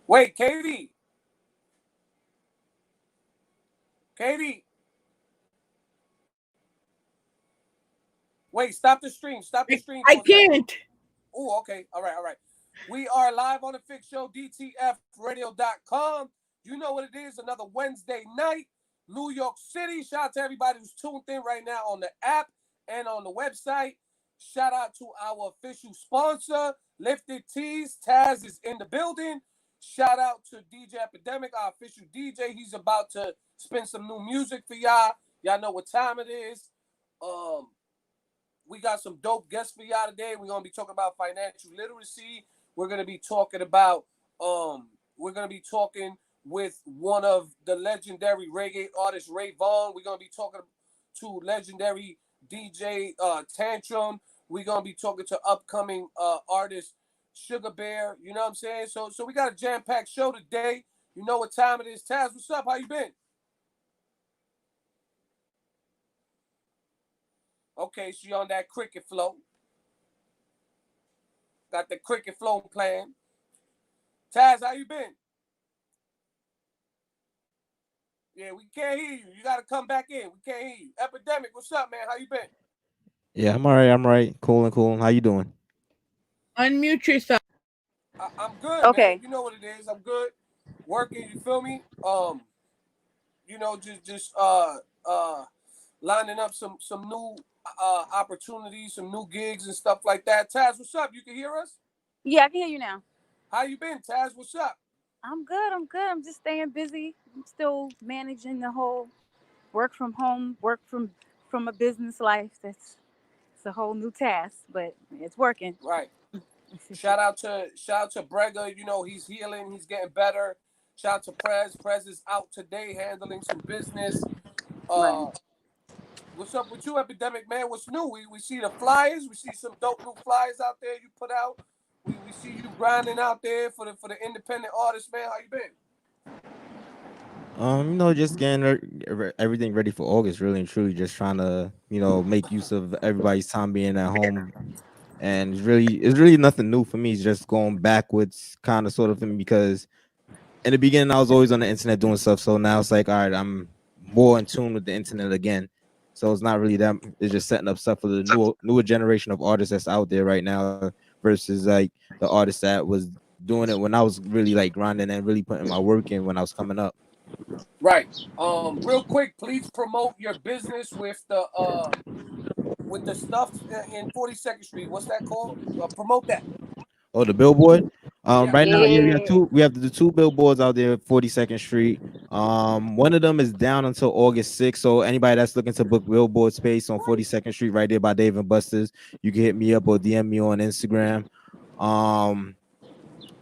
Wait, Katie. Katie. Wait, stop the stream. Stop the stream. I can't. Oh, okay. All right. We are live on the Fix Show, DTFradio.com. You know what it is, another Wednesday night, New York City. Shout out to everybody who's tuned in right now on the app and on the website. Shout out to our official sponsor, Lifted Tees. Taz is in the building. Shout out to DJ Epidemic, our official DJ. He's about to spin some new music for y'all. Y'all know what time it is. We got some dope guests for y'all today. We're gonna be talking about financial literacy. We're gonna be talking about with one of the legendary reggae artists, Ray Vaughn. We're gonna be talking to legendary DJ Tantrum. We're gonna be talking to upcoming artist Sugar Bear. You know what I'm saying? So we got a jam-packed show today. You know what time it is. Taz, what's up? How you been? Okay, she on that cricket flow. Got the cricket flow plan. Taz, how you been? Yeah, we can't hear you. You got to come back in. We can't hear you. Epidemic, what's up, man? How you been? Yeah, I'm all right. I'm right. Cool. How you doing? Unmute yourself. I'm good, okay. Man. You know what it is. I'm good. Working, you feel me? Just lining up some new opportunities, some new gigs and stuff like that. Taz, what's up? You can hear us? Yeah, I can hear you now. How you been, Taz? What's up? I'm good. I'm just staying busy. I'm still managing the whole work from home, work from a business life. It's a whole new task, but it's working. Right. Shout out to Brega. You know, he's healing. He's getting better. Shout out to Prez. Prez is out today handling some business. Right. What's up with you, Epidemic, man? What's new? We see the flyers. We see some dope new flyers out there you put out. We see you grinding out there for the independent artists, man. How you been? Just getting everything ready for August, really and truly. Just trying to, make use of everybody's time being at home. And it's really nothing new for me. It's just going backwards, kind of sort of thing, because in the beginning I was always on the internet doing stuff. So now it's like, all right, I'm more in tune with the internet again. So it's not really that. It's just setting up stuff for the newer generation of artists that's out there right now versus like the artists that was doing it when I was really like grinding and really putting my work in when I was coming up. Right. Real quick, please promote your business with the stuff in 42nd Street. What's that called? Promote that. Oh, the billboard. Right now, we have the two billboards out there, 42nd Street. One of them is down until August 6th. So anybody that's looking to book billboard space on 42nd Street, right there by Dave and Buster's, you can hit me up or DM me on Instagram.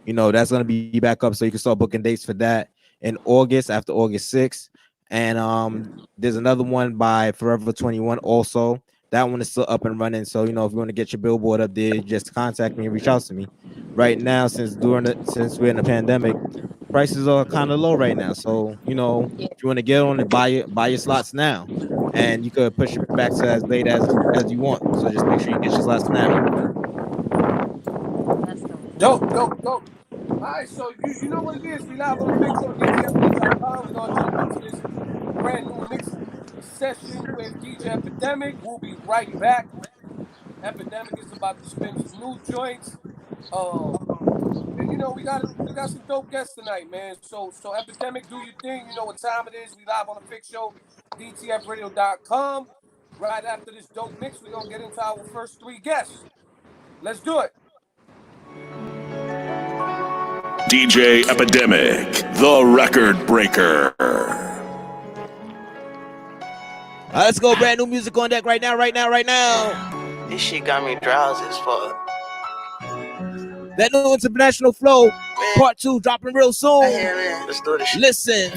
That's gonna be back up, so you can start booking dates for that in August after August 6th. And there's another one by Forever 21 also. That one is still up and running. So, if you want to get your billboard up there, just contact me and reach out to me. Right now, since we're in the pandemic, prices are kind of low right now. So, if you want to get on it, buy your slots now. And you could push it back to as late as you want. So just make sure you get your slots now. Dope. All right, so you know what it is. We live on the Fix Show, DTF.com. We're going to jump into this brand new mix session with DJ Epidemic. We'll be right back. Epidemic is about to spin some new joints. And we got some dope guests tonight, man. So Epidemic, do your thing. You know what time it is. We live on the Fix Show, DTFradio.com. Right after this dope mix, we're gonna get into our first three guests. Let's do it. DJ Epidemic, the record breaker. Let's go. Brand new music on deck right now. This shit got me drowsy as fuck. That new international flow, man. Part 2 dropping real soon. Man. Let's do this shit. Listen.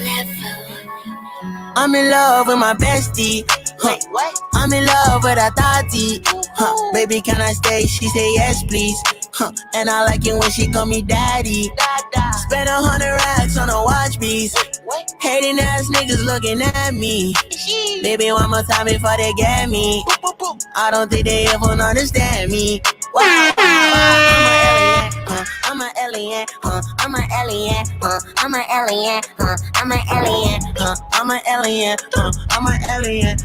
I'm in love with my bestie. Wait, what? I'm in love with a thotty. Baby, can I stay? She say yes, please. And I like it when she call me daddy. Spend 100 racks on a watch piece. Hating ass niggas looking at me. Baby, one more time before they get me. I don't think they ever understand me. I'm I'm an alien, I'm an alien, I'm an alien, I'm an alien, I'm an alien, I'm an alien,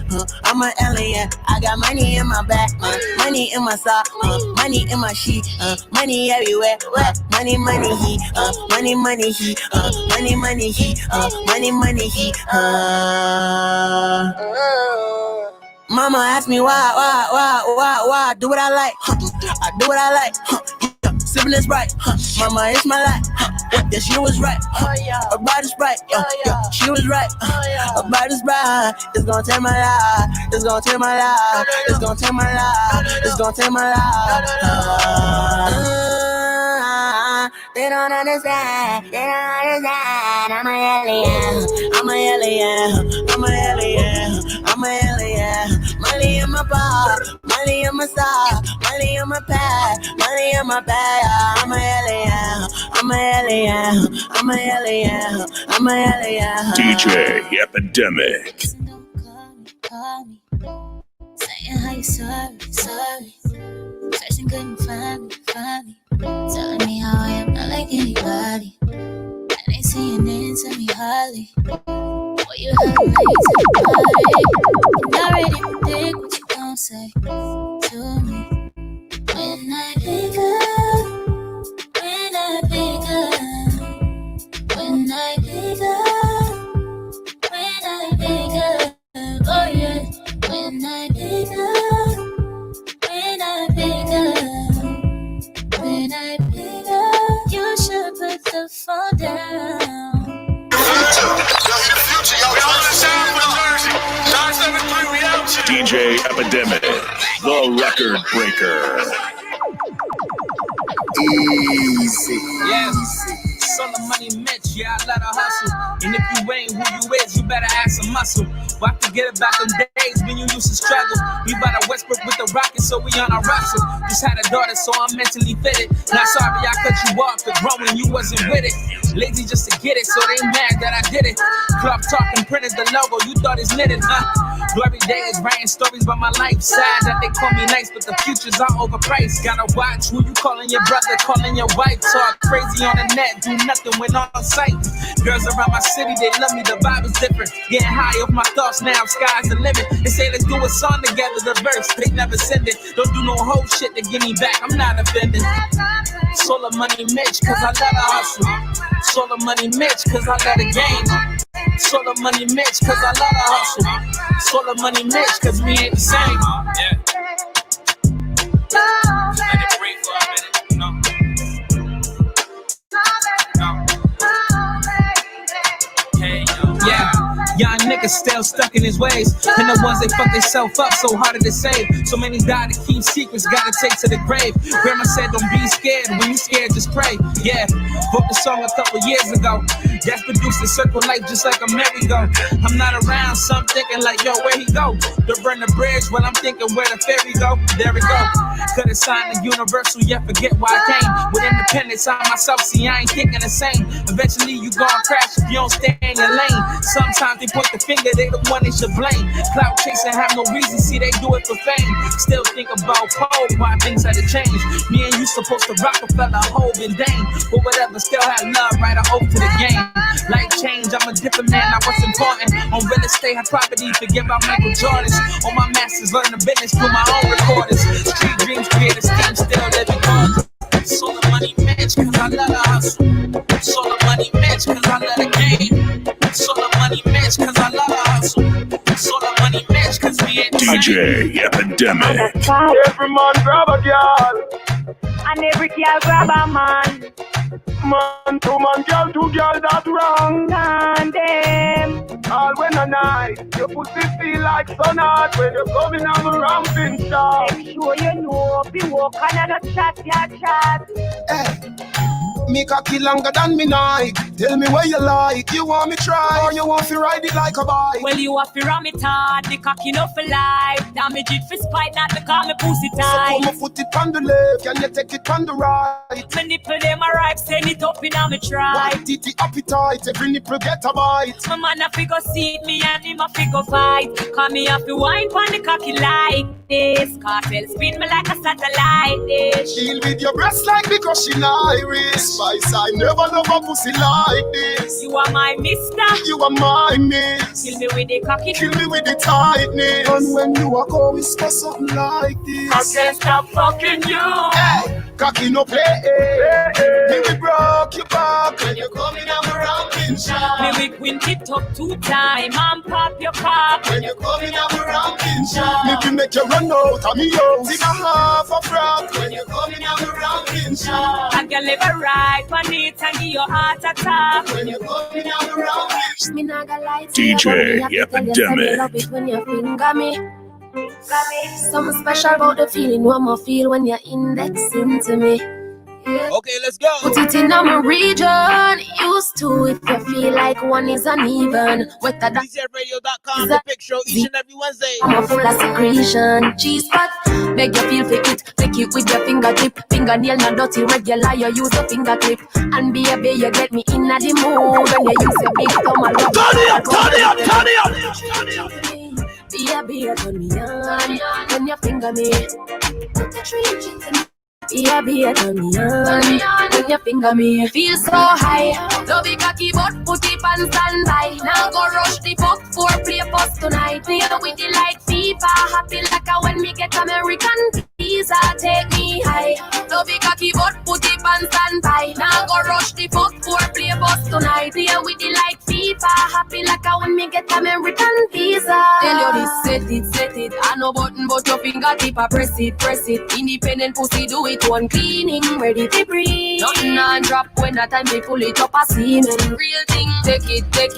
I'm an alien. I got money in my back, money in my sock, money in my sheet, money everywhere, money, money, heat, money, money, heat, money, money, heat, money, money, heat. Mama asked me why, do what I like, I do what I like, sipping this right, mama, it's my life, yeah, she was right, about this right, yeah, she was right, about this right, it's gonna take my life, it's gonna take my life, it's gonna take my life, it's gonna take my life. They don't understand, I'm an alien, I'm an alien, I'm an alien, I'm an alien. Money in my bar, money in my sock, money in my pad, money in my bag. I'm an alien, I'm an alien, I'm an alien, I'm an alien. DJ Epidemic. Don't call me, saying how you sorry. Searching couldn't find me, telling me how I am not like anybody. And ain't saying into me hardly. Boy, you have my body. And I already predict what you gon' say to me. When I pick up, when I pick up, when I pick up, when I pick up, oh yeah, when I pick up. When I pick up, you should put the phone down. DJ Epidemic, the record breaker. Easy. Yes. Son of money Mitch, yeah, I let her hustle. And if you ain't who you is, you better add some muscle. Why forget about them days when you used to struggle? We by the Westbrook with the Rockets, so we on our Russell. Just had a daughter, so I'm mentally fitted. Not sorry I cut you off, cause growing you wasn't with it. Lazy just to get it, so they mad that I did it. Club talking, printed the logo, you thought it's knitted, huh? Glory days, writing stories about my life. Sad that they call me nice, but the futures are overpriced. Gotta watch who you calling your brother, calling your wife. Talk crazy on the net, do nothing when on site. Girls around my city, they love me, the vibe is different. Getting high off my thoughts now, sky's the limit. They say let's do a song together, the verse, they never send it. Don't do no whole shit to give me back, I'm not offended. Solar money Mitch, cause I let her hustle. Solar money Mitch, cause I let her game. Solar money Mitch, cause I let her hustle. Solar money Mitch, cause we ain't the same. Yeah. Let it breathe for a minute, you know. Yeah, young niggas still stuck in his ways. And the ones they fuck themselves up so harder to save. So many die to keep secrets, gotta take to the grave. Grandma said don't be scared, when you scared just pray. Yeah, wrote the song a couple years ago. That's produced a circle life just like a merry-go. I'm not around, so I'm thinking like, yo, where he go? To burn the bridge, well, I'm thinking where the ferry go. There we go. Could've signed the universal, yeah, forget why I came. With independence, I myself, see, I ain't thinking the same. Eventually, you gon' crash if you don't stay in your lane. Sometimes they point the finger, they the one they should blame. Clout chasing have no reason, see, they do it for fame. Still think about Paul, why things had to change. Me and you supposed to Rockefeller, Hove, and Dame. But whatever, still had love, right, I hope to the game. Life change, I'm a different man, now what's important? On real estate, have property, forget about Michael Jordans. On my masters, learn the business through my own recordings. Street dreams, create a scheme, still living on. Solar money Mitch, cause I let her hustle. Solar money Mitch, cause I let her game. Solar money Mitch, cause I let her hustle. Solar money Mitch, cause we ain't DJ Epidemic. Every man grab a girl, And every girl grab a man. man to man, girl to girl, that's wrong. And them. All when a night, your pussy feel like sun hot when you're coming on the ramping shot. Make sure you know, be walking and a chat, ya chat. Hey, me cocky longer than me night. Tell me what you like. You want me try or you want to ride it like a bike? Well, you have to ram it hard, the cocky no for life. Damage it for spite, not because me pussy tight. So come put it on the left, can you take it on the right? My nipple them a ripe, send it up in a me try. White titty appetite, every nipple get a bite. My man a figure seat me and him a figure fight. Call me up to wine pon the cocky like this. Cartel spin me like a satellite dish. Deal with your breast like because she Irish. Spice, I never love a pussy like this. You are my mister, you are my miss. Kill me with the cocky, kill me with the tightness. And when you walk out, whisper something like this. I can't stop fucking you. Hey, cocky no play. Me we broke your back when you coming out around Kinshasa. Me we quint it up 2 times and pop your cock when you coming out around Kinshasa. Me we make you run out of me house in a half a frock when you coming out around Kinshasa. I can live a ride on it and give your heart attack when you coming out around Kinshasa. Me nah gonna lie to DJ you, Epidemic. love it when you finger me. Something special about the feeling one more feel when you're indexing to me. Yeah. Okay, let's go. Put it in my region. Used to if you feel like one is uneven. Wetter than DJRadio.com, the big show each and every Wednesday. I'm full of secretion. G-spot, make you feel fit it. Take it with your fingertip. Fingernail not dirty, regular. You use a fingertip. And baby, you get me in the mood when you use your big thumb. Turn it up, turn it up, turn it up, turn it up. Baby, turn me on when you finger me. Put the tree into me. Baby, turn me on when you finger me. Feel so high. No big cocky but put it on standby. Now go rush the fuck for play post tonight. Play with it like FIFA. Happy like a when me get American visa. Take me high. No big cocky but put it on standby. Now go rush the fuck for play post tonight. Play with it like FIFA. Happy like a when me get American visa. Tell you this, set it. I no button but your fingertip I press it. Independent pussy do it. One cleaning, ready to breathe. Nothing on drop when that time we pull it up a semen. Real thing, take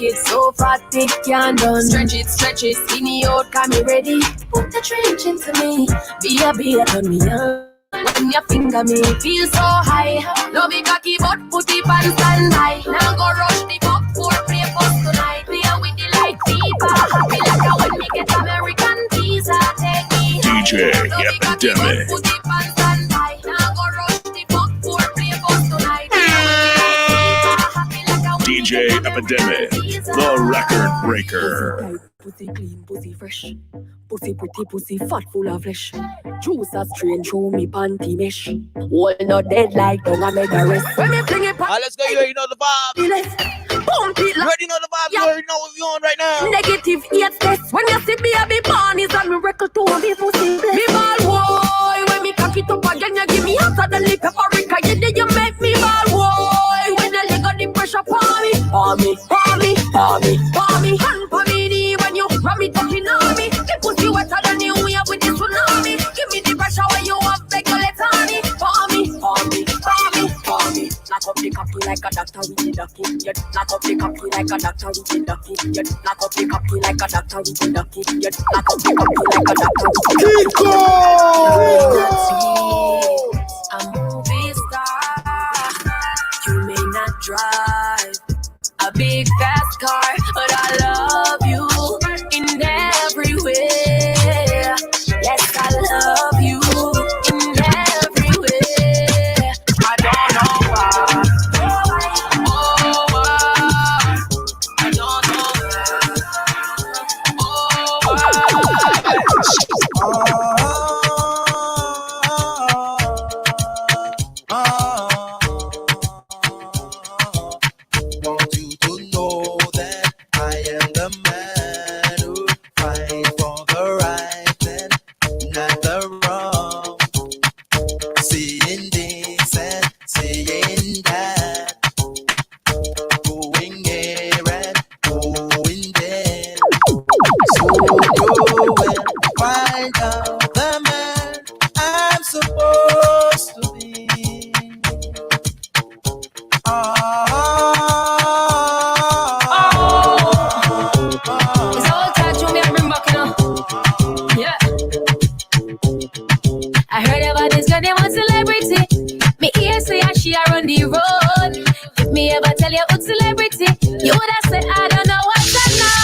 it. So fat, it can't done. Stretch it, skinny out, come me ready. Put the trench into me. Be a turn me on. When you finger me, feel so high. Love it cocky, but put it on standby. Now go rush the fuck for play post tonight. Play with the light fever. Happy like a when me get American visa. Take me high. DJ Epidemic. Put it on standby. DJ Epidemic, the record breaker. Pussy clean, pussy fresh. Pussy pretty, pussy fat, full of flesh. Juice a strain through me panty mesh. Wall not dead like don't I make a rest. When me fling it, let's go. You already know the vibe. Pump it. You already know the vibe. You already know what we're on right now. Negative 8 tests. When you see me, I be born is a miracle to me pussy. Me ball boy. When me cock it up again, you give me hotter than the paprika. You make me ball boy. When you leg on the pressure, pour me. Hand for me knee when you ram it up in on me. The pussy wetter than you we have with the tsunami. Give me the pressure when you have beg you let on me. For me. Knock up the cocky like a doctor with the ducky. Knock up the cocky like a doctor with the ducky. Knock up the cocky like a doctor with the ducky. Knock up the cocky like a doctor with the ducky. A movie star. You may not drive a big fast car, but I love you in every way. Yes, I love you in every way. I don't know why. Oh, I don't Want you to know that I am the ever tell you who's celebrity, you would have said, I don't know what I know.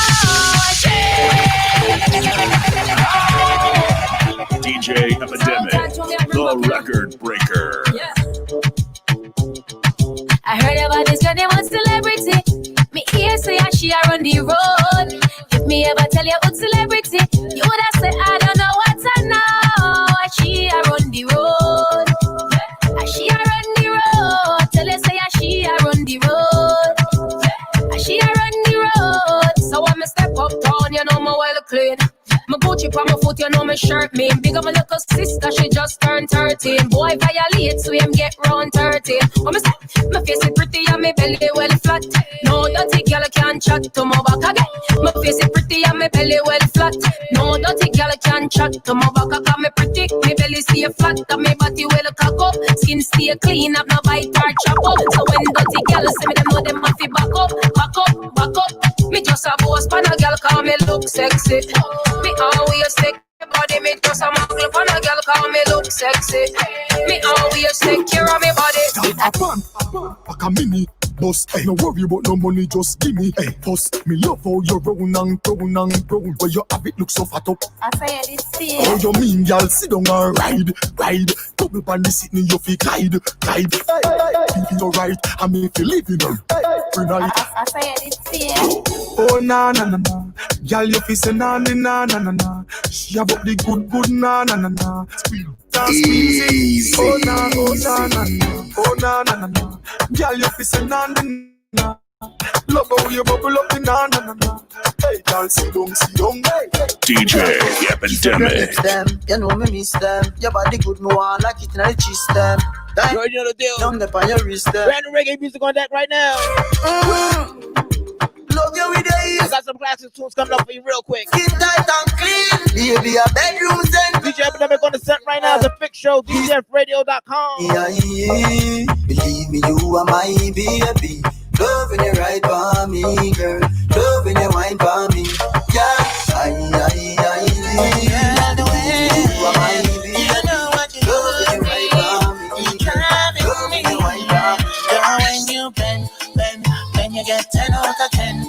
DJ Epidemic, the record breaker. Yeah. I heard about this girl, they want celebrity. Me here say she a run the road. If me ever tell you who's celebrity, you would have said, I don't know what I know. She a run the road. She a run the road. Tell you say she a run the road. She a run the road. So when me step up town, you know me well clean. My Gucci on my foot, you know my shirt mean. Big up my little sister, she just turned 13. Boy violate, so him get round 13. When me say, my face is pretty and my belly well flat. No dirty girl can chat to my back again. My face is pretty and my belly well flat. No dirty girl can chat to my back again. Me pretty, my belly stay flat and my body well cock up. Skin stay clean, have no bite or chop up. So when dirty girl see me, them know them have to back up, back up, back up. Me just a boss pan a girl call me look sexy. Me always take your body, me just a muggle pan a girl call me look sexy. Me always take care of me body. A pack a mini boss. Hey, no worry about no money, just give me. Hey, boss, me love how you round and brown and brown. Where you have it look so fat up. I say it is how you mean, y'all sit down and ride. Double band sitting, you feel guide. If you right, I mean if you live in her. I say it is oh na na na na, y'all you feel say na na na na na. She have up the good na na na na. Easy. Oh na na na, oh na na na. Y'all you feel say na na na. Love how you bubble up the na na na. Hey, y'all sit down, hey. DJ Epidemic. Them, you know me miss them. Your body good, me want like it in the cheese them. You already know the deal. Down there on your wrist them. Brand new reggae music on deck right now. Love you with the ease. I got some classic tunes coming up for you real quick. Skin tight and clean. Baby, a bedroom zen. DJ Epidemic on the set right now. It's a fix show. DJFradio.com. Yeah. Believe me, you are my baby. Loving it right for me, girl. Loving it wine for me. Yeah. Yeah, the way you are my baby. You know what you do. Loving it right for me. You driving me. Girl, when you bend, you get 10 out of 10.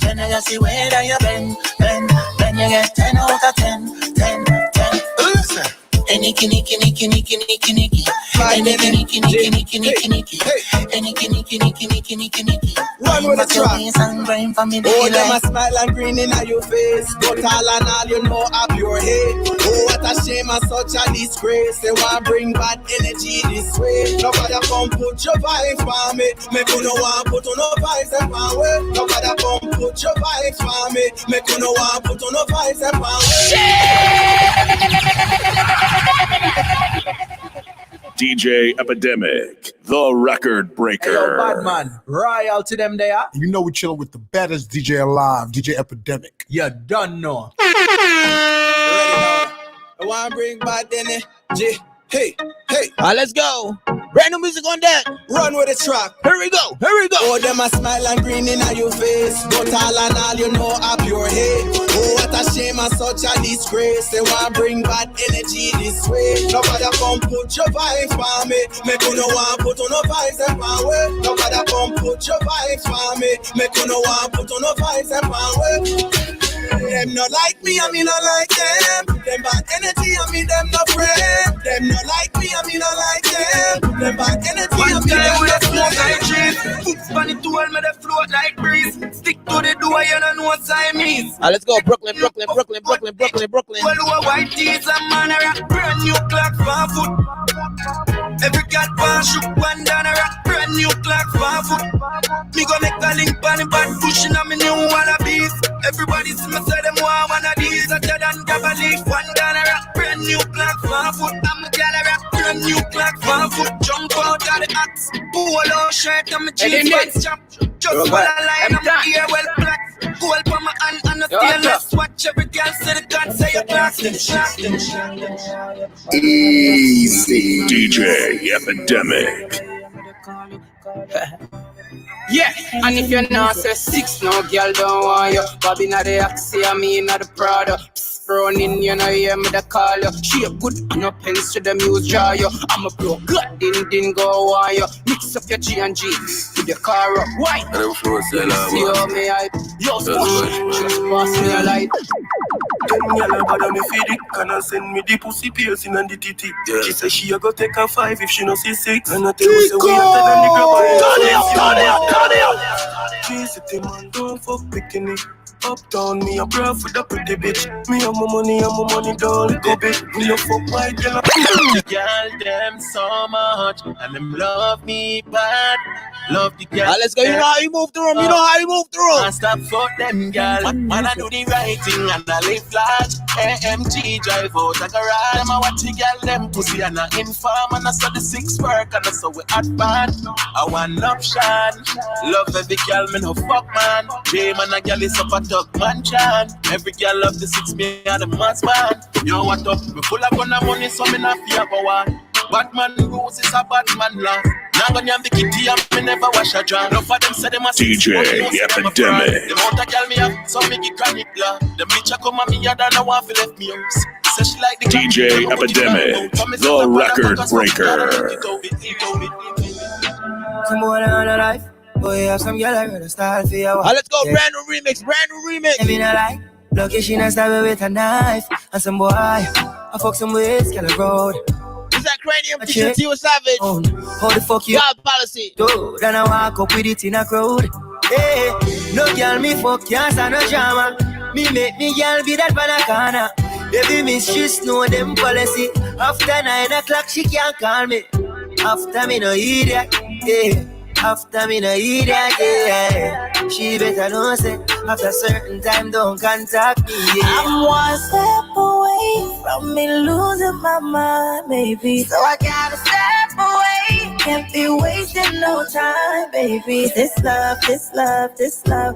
10, I just see where that you bend, you get 10 out of 10. 10. Listen. Nicky. Run with the track. Oh, them a smile and grin in your face. But all and all, you know up your head. Oh, what a shame and such a disgrace. They want bring bad energy this way. Nobody come put your vibes for me. Make you no want put on no vibes and my way. Nobody come put your vibes for me. Make you no want put on no vibes and my way. DJ Epidemic, the record breaker. Hey, yo, bad man, royal to them there. You know we chilling with the baddest DJ alive, DJ Epidemic. You done know. Ready now? I want to bring bad energy. Hey. Let's go. Brand new music on deck. Run with the track. Here we go. Oh, them a smile and grin in your face. But all and all, you know up your head. Oh, what a shame and such a disgrace. They want bring bad energy this way. Nobody come put your vibes for me. Make you no want put on no vibes and my way. Nobody come put your vibes for me. Make you no want put on no vibes and my way. Them not like me, I mean not like them. Them bad energy, I mean them not friend. Them not like me, I mean not like them. Them bad energy, I mean them not friend. Foot on the tool, me they float like breeze. Stick to the door, you don't know what time means. Let's go, Brooklyn. Well, who white tees and man a rock. Brand new clock for foot. Every cat one shook one down a rock. Brand new clock for foot. Me go make a link on the bad pushing on me new wallabies. Everybody see me say them want one of these. Other than grab a leaf, one down a rock. Brand new clock for foot. I'm a gal a rock. Brand new clock for foot. Jump out of the axe. Polo shirt and my jeans pants jump. Just while I lie and I'm here well black. Go up on my hand and a stainless. Watch every girl say the God say your class. Easy. DJ Epidemic. Yeah, and if you're not say 6, no girl don't want you. Bobby not the Axie, I mean not the Prada. Running, you know, hear me the call you. She a good and no pens to the muse jar you. I'm a bro, God didn't go on you. Mix up your G and G. your car up. White. And them flow say like See how me I. Yo, just pass me a light. Them yellow bother me feed it. Can I send me the pussy piercing and the titty? Yeah. She say she a go take a 5 if she no see 6. And I tell you say we hotter than the grabber. Turn it up. 360 man don't fuck bikini. Uptown me a bra for the pretty bitch. Me and my money don't little bit. Me no fuck white girl. Girl them so much and them love me bad. Love the girl. Let's go. You know how you move through them. You know how you move through them. I stop for them girl. Man I do the right thing and I live large. AMG drive out a garage. Them I watch the girl them pussy and I inform and I saw the 6 work and I saw we hot bad. I want option. Love every girl me no fuck man. Dream and a girl is up a dog man chan. Every girl love the 6 me and the mass man. Yo what up? Me full of gun and money so me not fear for one. Batman rules is a Batman law. Now gonna have the kitty up, me never wash a drum. Enough of them say them a DJ Epidemic. The amount of girl me have, so me get chronic law. The bitch a come at me yard and I want to left me house. Say she like the DJ Epidemic, the record breaker. Some more on the life. Boy, have some girl I got a style for you. Let's go, brand new remix. I mean, I like. Lucky she not stab me with a knife. And some boy, I fuck some with Skeller Road. Is that cranium to Tio Savage? Oh, how the fuck you? God policy. Dude, then I walk up with it in a crowd. Hey, no girl me fuck, can't stand no drama. Me make me girl be that banana. Baby miss, she know them policy. After 9 o'clock, she can't call me. After me no idiot, yeah. After me no idiot, yeah. She better know say after certain time don't contact me, yeah. I'm one step away from me losing my mind, baby. So I gotta step away. Can't be wasting no time, baby. This love, or this love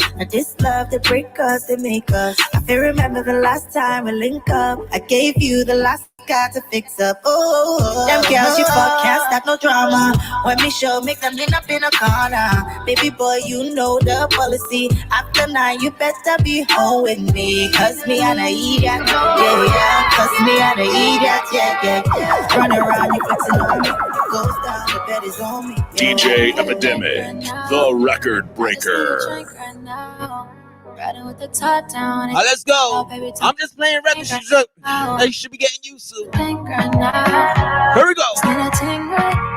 that break us, that make us. I feel remember the last time we link up. I gave you the last got to fix up. Oh, them girls you fuck can't stop no drama. When me show, make them lean up in a corner. Baby boy, you know the policy. After 9, you better be home with me. Cause me and I eat that, yeah. Cause me and I eat that, yeah. Run around, you flexing on me. Goes down, the bed is on me. DJ Epidemic, the record breaker. Riding with the top down. Let's go. I'm just playing records you should be getting used to. Here we go. Right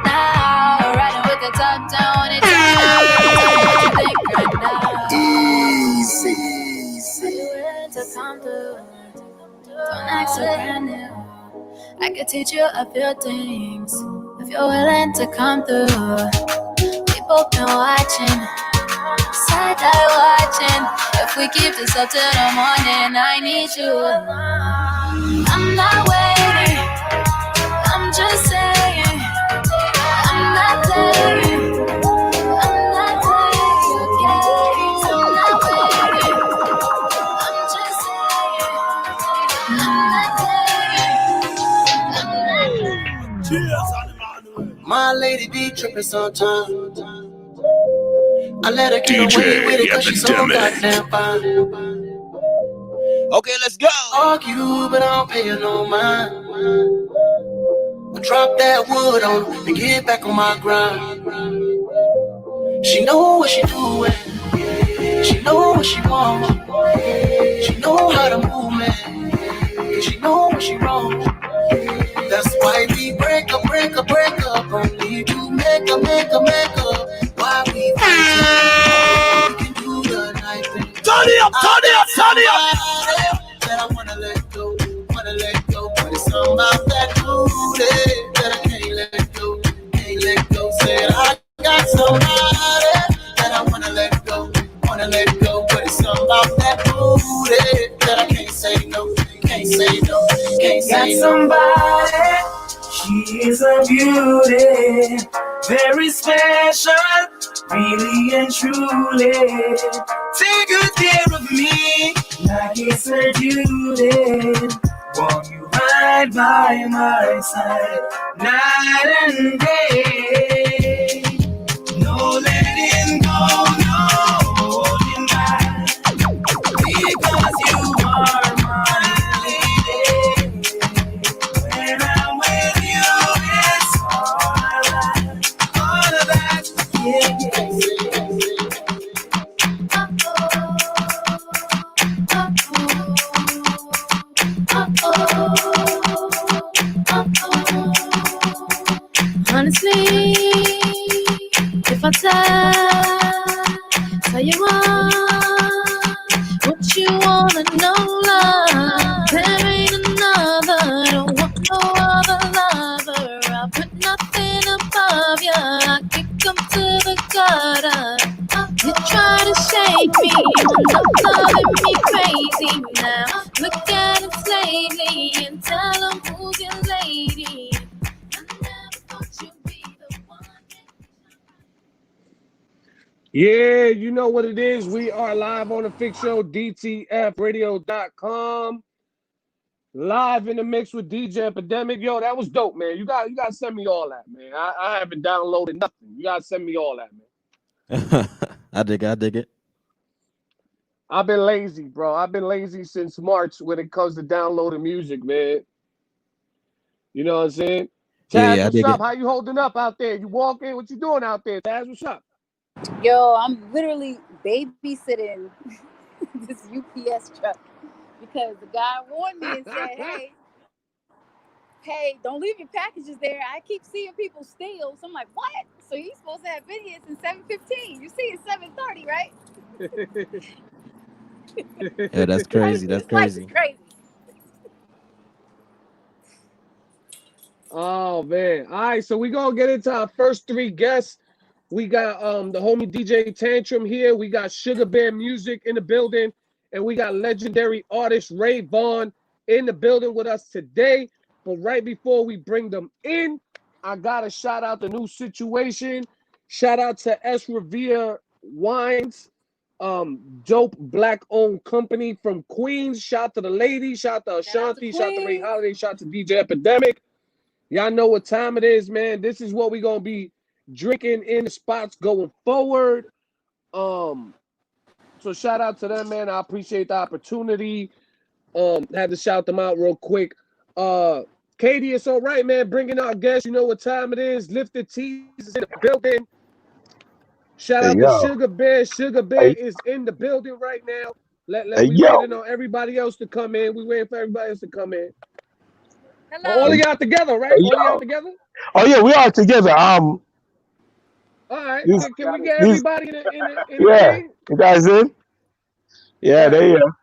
now. Riding with the top down. Easy. Don't act so brand new. I could teach you a few things if you're willing to come through. We both been watching. Side-eye watching. If we keep this up till the morning, I need you. I'm not waiting. I'm just saying. I'm not playing. I'm not playing your games. I'm not waiting. I'm just saying. I'm not playing. My lady be tripping sometimes. I let her get away with it cause she's so goddamn fine. Okay, let's go. Argue, but I don't pay her no mind. I drop that wood on her and get back on my grind. She know what she doing. She know what she want. She know how to move, man. She know what she wrong. That's why we break up. Only to make up. Why we can do the night thing. Turn it up. That I wanna let go. But it's something about that booty that I can't let go. Said I got somebody that I wanna let go. But it's something about that booty that I can't say no. Got somebody. She is a beauty, very special, really and truly. Take good care of me, like it's her duty. Won't you ride by my side, night and day? No letting go, no holding back, because you are my lady. When I'm with you, it's all of that, yeah. you are, what you wanna know, love. There ain't another, don't want no other lover. I'll put nothing above ya, I kick 'em to the gutter. You try to shake me, end up loving me crazy now. Look at it lately and tell 'em who's your lady. I never thought you'd be the one. Yeah, you know what it is. We are live on the Fix Show, DTFradio.com. Live in the mix with DJ Epidemic. Yo, that was dope, man. You got to send me all that, man. I haven't downloaded nothing. You got to send me all that, man. I dig it. I've been lazy, bro. I've been lazy since March when it comes to downloading music, man. You know what I'm saying? Taz, Yeah, I what's dig up? it. How you holding up out there? You walking? What you doing out there, Taz? What's up? Yo, I'm literally babysitting this UPS truck because the guy warned me and said, hey, don't leave your packages there. I keep seeing people steal. So I'm like, what? So you're supposed to have been here since 7:15. You see it's 7:30, right? Yeah, that's crazy. That's This life is crazy. crazy. Oh, man. All right, so we're going to get into our first three guests. We got the homie DJ Tantrum here. We got Sugar Bear Music in the building. And we got legendary artist Ray Vaughn in the building with us today. But right before we bring them in, I got to shout out the new situation. Shout out to S. Revere Wines, dope black-owned company from Queens. Shout out to the ladies. Shout out to Ashanti. Shout out to Ray Holiday. Shout out to DJ Epidemic. Y'all know what time it is, man. This is what we're going to be drinking in the spots going forward. So shout out to them, man. I appreciate the opportunity. Had to shout them out real quick. Katie, it's all right, man. Bringing our guests. You know what time it is. Lifted Teas is in the building. Shout out to Sugar Bear. Sugar Bear is in the building right now. We waiting on everybody else to come in. We waiting for everybody else to come in. Hello. All of y'all together, right? All of y'all together? Oh yeah, we are together. All right. Can we get everybody in the thing? You guys in? Yeah, Right. they are.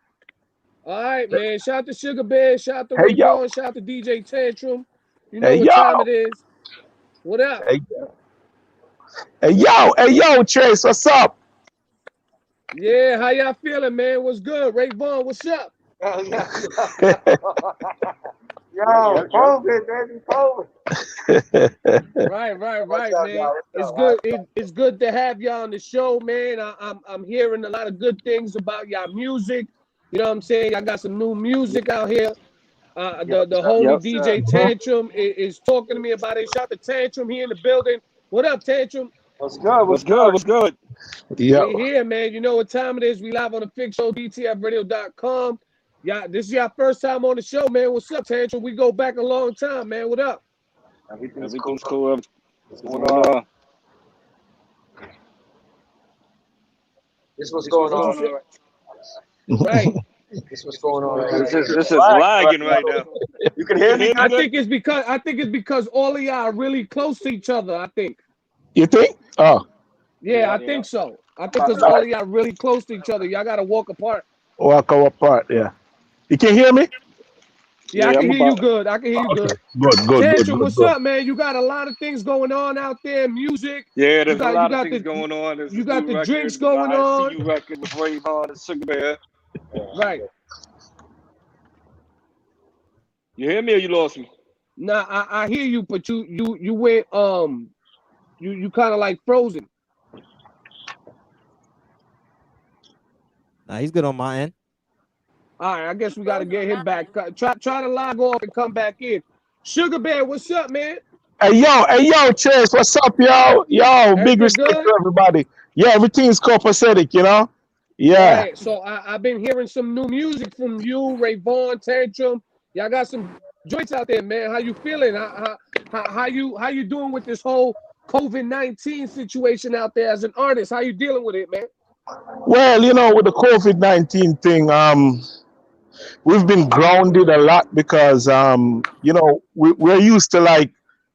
All right, man. Shout out to Sugar Bear. Shout out to Ray Vaughn. Shout out to DJ Tantrum. You know what time it is. What up? Hey yo, Trase, what's up? Yeah, how y'all feeling, man? What's good? Ray Vaughn, what's up? Yo, COVID, baby, COVID. Right, man. It's good. It's good to have y'all on the show, man. I'm hearing a lot of good things about y'all music. You know what I'm saying? Y'all got some new music out here. The homie DJ Tantrum is talking to me about it. Shout out to Tantrum here in the building. What up, Tantrum? What's good? Yeah. We here, man. You know what time it is. We live on the Fix Show, DTFradio.com. Yeah, this is your first time on the show, man. What's up, Tantrum? We go back a long time, man. What up? Everything's cool. What's going on? This what's going on. Right. This what's going on. This is lagging right now. You can hear me? I think it's because all of y'all are really close to each other. I think. You think? Oh. Yeah, I think so. I think because all of y'all are really close to each other. Y'all gotta walk apart. Walk apart. Yeah. You can hear me? Yeah, I can hear you good. Good. Tantrum, what's up, man? You got a lot of things going on out there. Music. Yeah, there's a lot of things going on. There's you got the drinks going on. ICU record with Ray Vaughn and Sugar Bear. Right. You hear me or you lost me? Nah, I hear you, but you went you kind of like frozen. Nah, he's good on my end. All right, I guess we got to get him back. Try to log off and come back in. Sugar Bear, what's up, man? Hey yo, Trase, what's up, yo? Yo, big respect to everybody. Yeah, everything's copacetic, you know? Yeah. Right. So I've been hearing some new music from you, Ray Vaughn, Tantrum. Y'all got some joints out there, man. How you feeling? How you doing with this whole COVID-19 situation out there as an artist? How you dealing with it, man? Well, you know, with the COVID-19 thing, we've been grounded a lot because, you know, we're used to like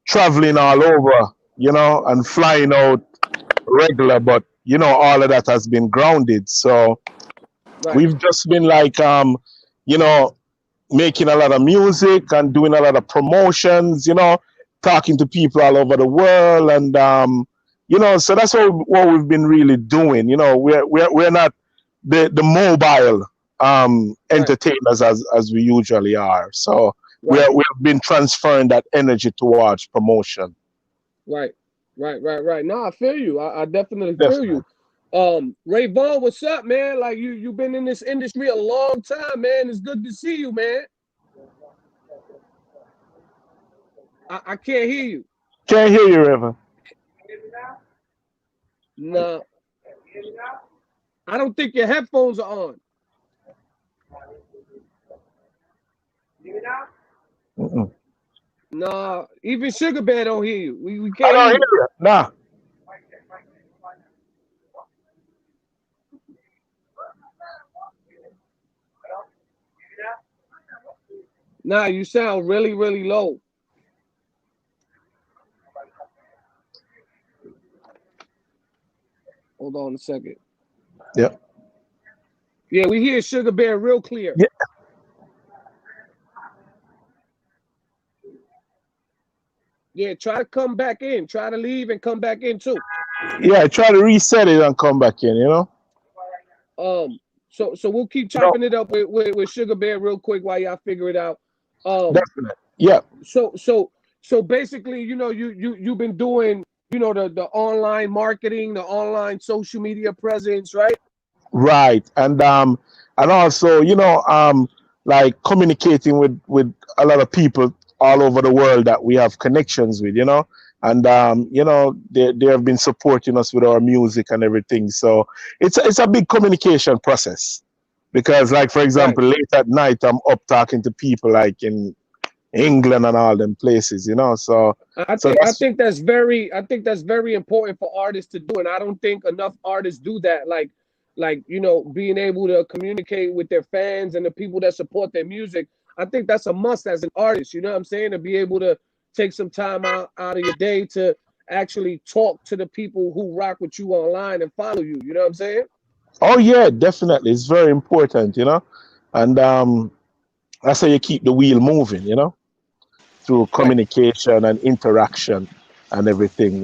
traveling all over, you know, and flying out regular. But all of that has been grounded. So we've just been like, you know, making a lot of music and doing a lot of promotions, talking to people all over the world. And, so that's what we've been really doing. We're not the mobile entertainers as we usually are. So we've been transferring that energy towards promotion. Right. No, I feel you. I definitely feel you. Ray Vaughn, what's up, man? Like you've been in this industry a long time, man. It's good to see you, man. I can't hear you. Can't hear you, River. No. I don't think your headphones are on. No, even Sugar Bear don't hear you. We can't I don't hear you. Nah. Nah, you sound really, really low. Hold on a second. Yep. Yeah, we hear Sugar Bear real clear. Yeah. Yeah, try to come back in. Try to leave and come back in too. Yeah, try to reset it and come back in, So we'll keep chopping it up with Sugar Bear real quick while y'all figure it out. Definitely. Yeah. So basically, you've been doing, the online marketing, the online social media presence, right? Right. And also, like communicating with a lot of people all over the world that we have connections with, and they have been supporting us with our music and everything. So it's a big communication process, because, like, for example, late at night I'm up talking to people like in England and all them places, So I think that's very important for artists to do, and I don't think enough artists do that. Like being able to communicate with their fans and the people that support their music. I think that's a must as an artist. You know what I'm saying? To be able to take some time out of your day to actually talk to the people who rock with you online and follow you. You know what I'm saying? Oh yeah, definitely. It's very important, and that's how you keep the wheel moving, through communication and interaction and everything,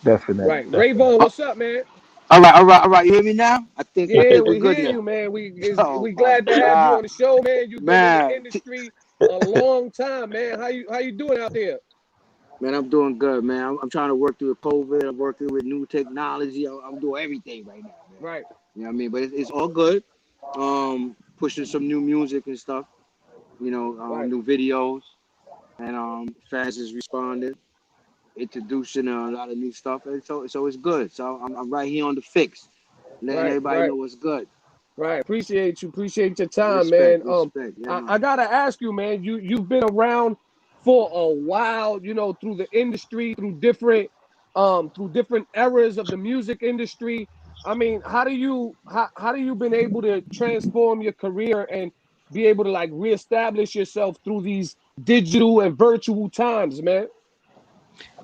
Definitely. Right. Ray Vaughn, what's up, man? All right. You hear me now? I think Yeah, we're we good hear here. you, man. We Oh my glad to have you God, on the show, man. You've been in the man. industry a long time, man. How you doing out there? Man, I'm doing good, man. I'm trying to work through COVID. I'm working with new technology. I'm doing everything right now, man. Right. You know what I mean? But it's all good. Pushing some new music and stuff. New videos, and fans is responding, introducing a lot of new stuff, and so it's good. So I'm right here on the fix, letting everybody know what's good. Right. Appreciate your time, man. Respect. Yeah, man. I gotta ask you, man. You've been around for a while, through the industry, through different eras of the music industry. I mean, how do you been able to transform your career and be able to like reestablish yourself through these digital and virtual times, man?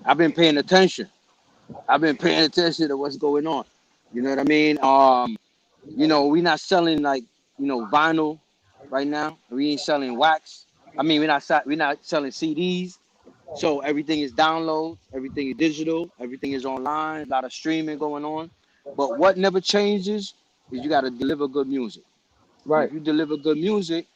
I've been paying attention. I've been paying attention to what's going on. You know what I mean? We're not selling like vinyl right now. We ain't selling wax. I mean, we're not selling CDs. So everything is downloads, everything is digital, everything is online. A lot of streaming going on. But what never changes is you got to deliver good music. And Right. if you deliver good music,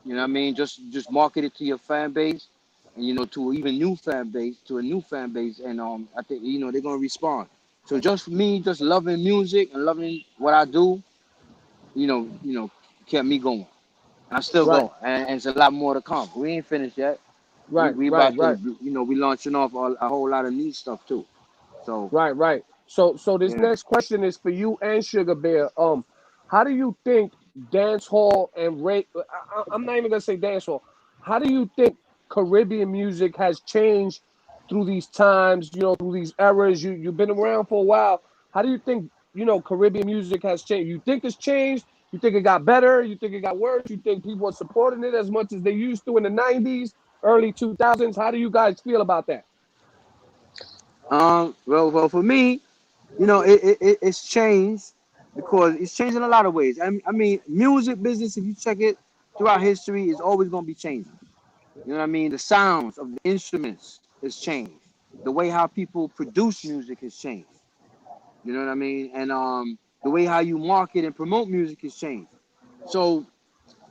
you know what I mean, just market it to your fan base, and to an even new fan base, and I think they're gonna respond. So just for me, just loving music and loving what I do, kept me going. And I'm still Right. going, and it's a lot more to come. We ain't finished yet. Right. We Right. about to, Right. we launching off a whole lot of new stuff too. So Right. So this yeah, next question is for you and Sugar Bear. How do you think dance hall and I'm not even gonna say dance hall. How do you think Caribbean music has changed through these times? Through these eras. You've been around for a while. How do you think Caribbean music has changed? You think it's changed? You think it got better? You think it got worse? You think people are supporting it as much as they used to in the '90s, early 2000s? How do you guys feel about that? well, for me, it's changed because it's changed in a lot of ways. I mean, music business, if you check it throughout history, is always going to be changing. You know what I mean? The sounds of the instruments has changed. The way how people produce music has changed. You know what I mean? And the way how you market and promote music has changed. So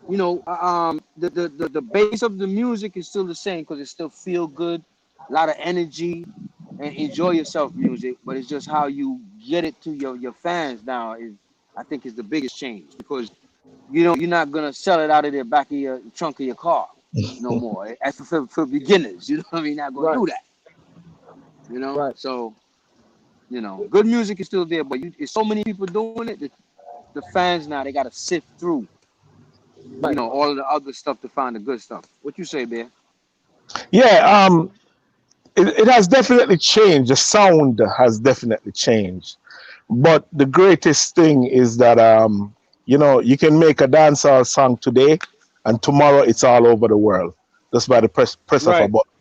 the base of the music is still the same because it still feel good, a lot of energy, and enjoy yourself music. But it's just how you get it to your fans now is, I think, is the biggest change because you're not gonna sell it out of the back of your trunk of your car no more. As for beginners, you know what I mean? Not gonna Right. do that. Right. So good music is still there, but it's so many people doing it that the fans now they gotta sift through Right. all of the other stuff to find the good stuff. What you say, Bear? Yeah, it has definitely changed. The sound has definitely changed. But the greatest thing is that you can make a dancehall song today, and tomorrow it's all over the world just by the press of a Right. button.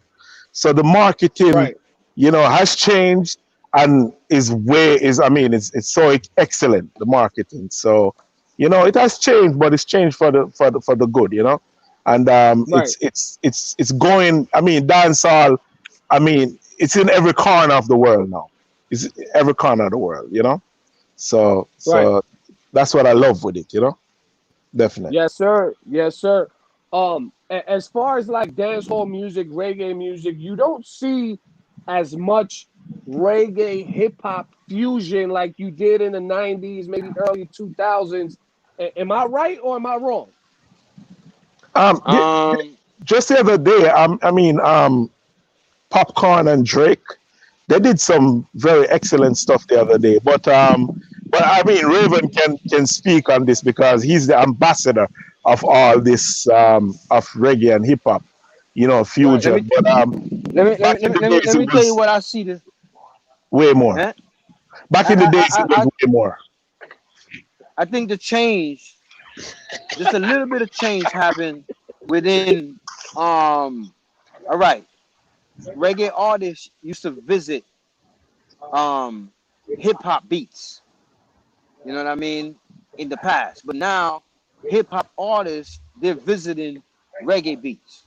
So the marketing, Right. has changed and I mean, it's so excellent, the marketing. So, it has changed, but it's changed for the good, and Right. it's going. I mean, dancehall. I mean, it's in every corner of the world now. It's every corner of the world. So Right. so that's what I love with it. Definitely. Yes, sir. Yes, sir. As far as like dancehall music, reggae music, you don't see as much reggae hip hop fusion like you did in the '90s, maybe early 2000s. Am I right or am I wrong? Um, the- Um, just the other day, I mean, Popcorn and Drake, they did some very excellent stuff the other day. But I mean, Raven can speak on this because he's the ambassador of all this of reggae and hip hop, Right. let me fusion. But back in the days, let it me tell you was what I see. way more. Huh? Back I, in the I days, it was I I way more. I think the change, just a little bit of change happened within. All right, reggae artists used to visit um hip hop beats. You know what I mean? In the past, but now hip hop artists they're visiting reggae beats.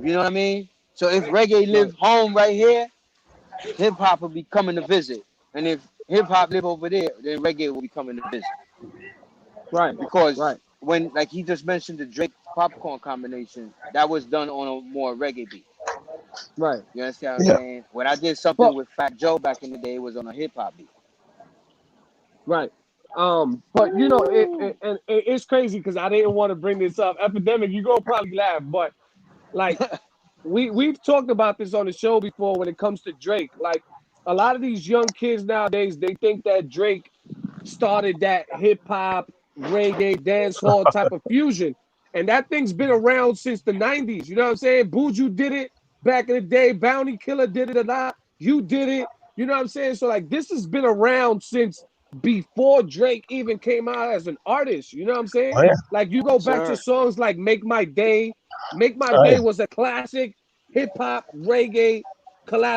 You know what I mean? So if reggae Right. live home right here, hip hop will be coming to visit, and if hip hop live over there, then reggae will be coming to visit. Right. Because Right. when, like he just mentioned, the Drake popcorn combination that was done on a more reggae beat. Right. You understand what I'm Yeah. saying? When I did something But with Fat Joe back in the day, it was on a hip hop beat. right. But and it's crazy because I didn't want to bring this up. Epidemic, you gonna probably laugh, but like we've talked about this on the show before when it comes to Drake. Like a lot of these young kids nowadays, they think that Drake started that hip hop, reggae, dancehall type of fusion. And that thing's been around since the 90s. You know what I'm saying? Buju did it back in the day. Bounty Killer did it a lot. You did it. You know what I'm saying? So like this has been around since before Drake even came out as an artist. You know what I'm saying? Oh yeah. Like you go Yes, back to sir. songs like Make My Day. Make My Oh Day yeah. was a classic hip hop reggae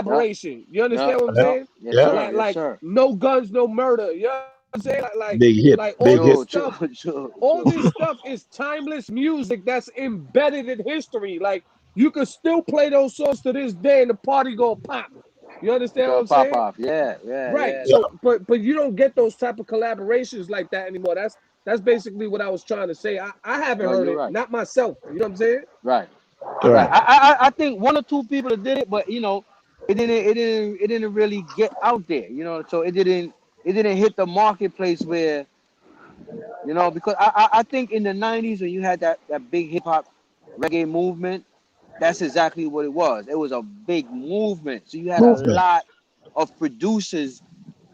Yep. collaboration. You Yep. understand what I'm Yeah. Yep. saying? Yes, Yeah. sir. Like Yes, sir. No Guns, No Murder. You know what I'm saying? Big hit. Like all Big this hit. True. stuff, True. True. all True. this stuff is timeless music that's embedded in history. Like you can still play those songs to this day and the party go pop. You understand what Go I'm pop saying? off. Yeah. Yeah. Right. Yeah. Yeah. So but you don't get those type of collaborations like that anymore. That's basically what I was trying to say. I haven't No, heard you're it, right. not myself. You know what I'm saying? Right. Right. Right. I think one or two people that did it, but it didn't really get out there. So it didn't hit the marketplace where because I think in the '90s when you had that big hip hop reggae movement, that's exactly what it was. It was a big movement. So you had a Movement. lot of producers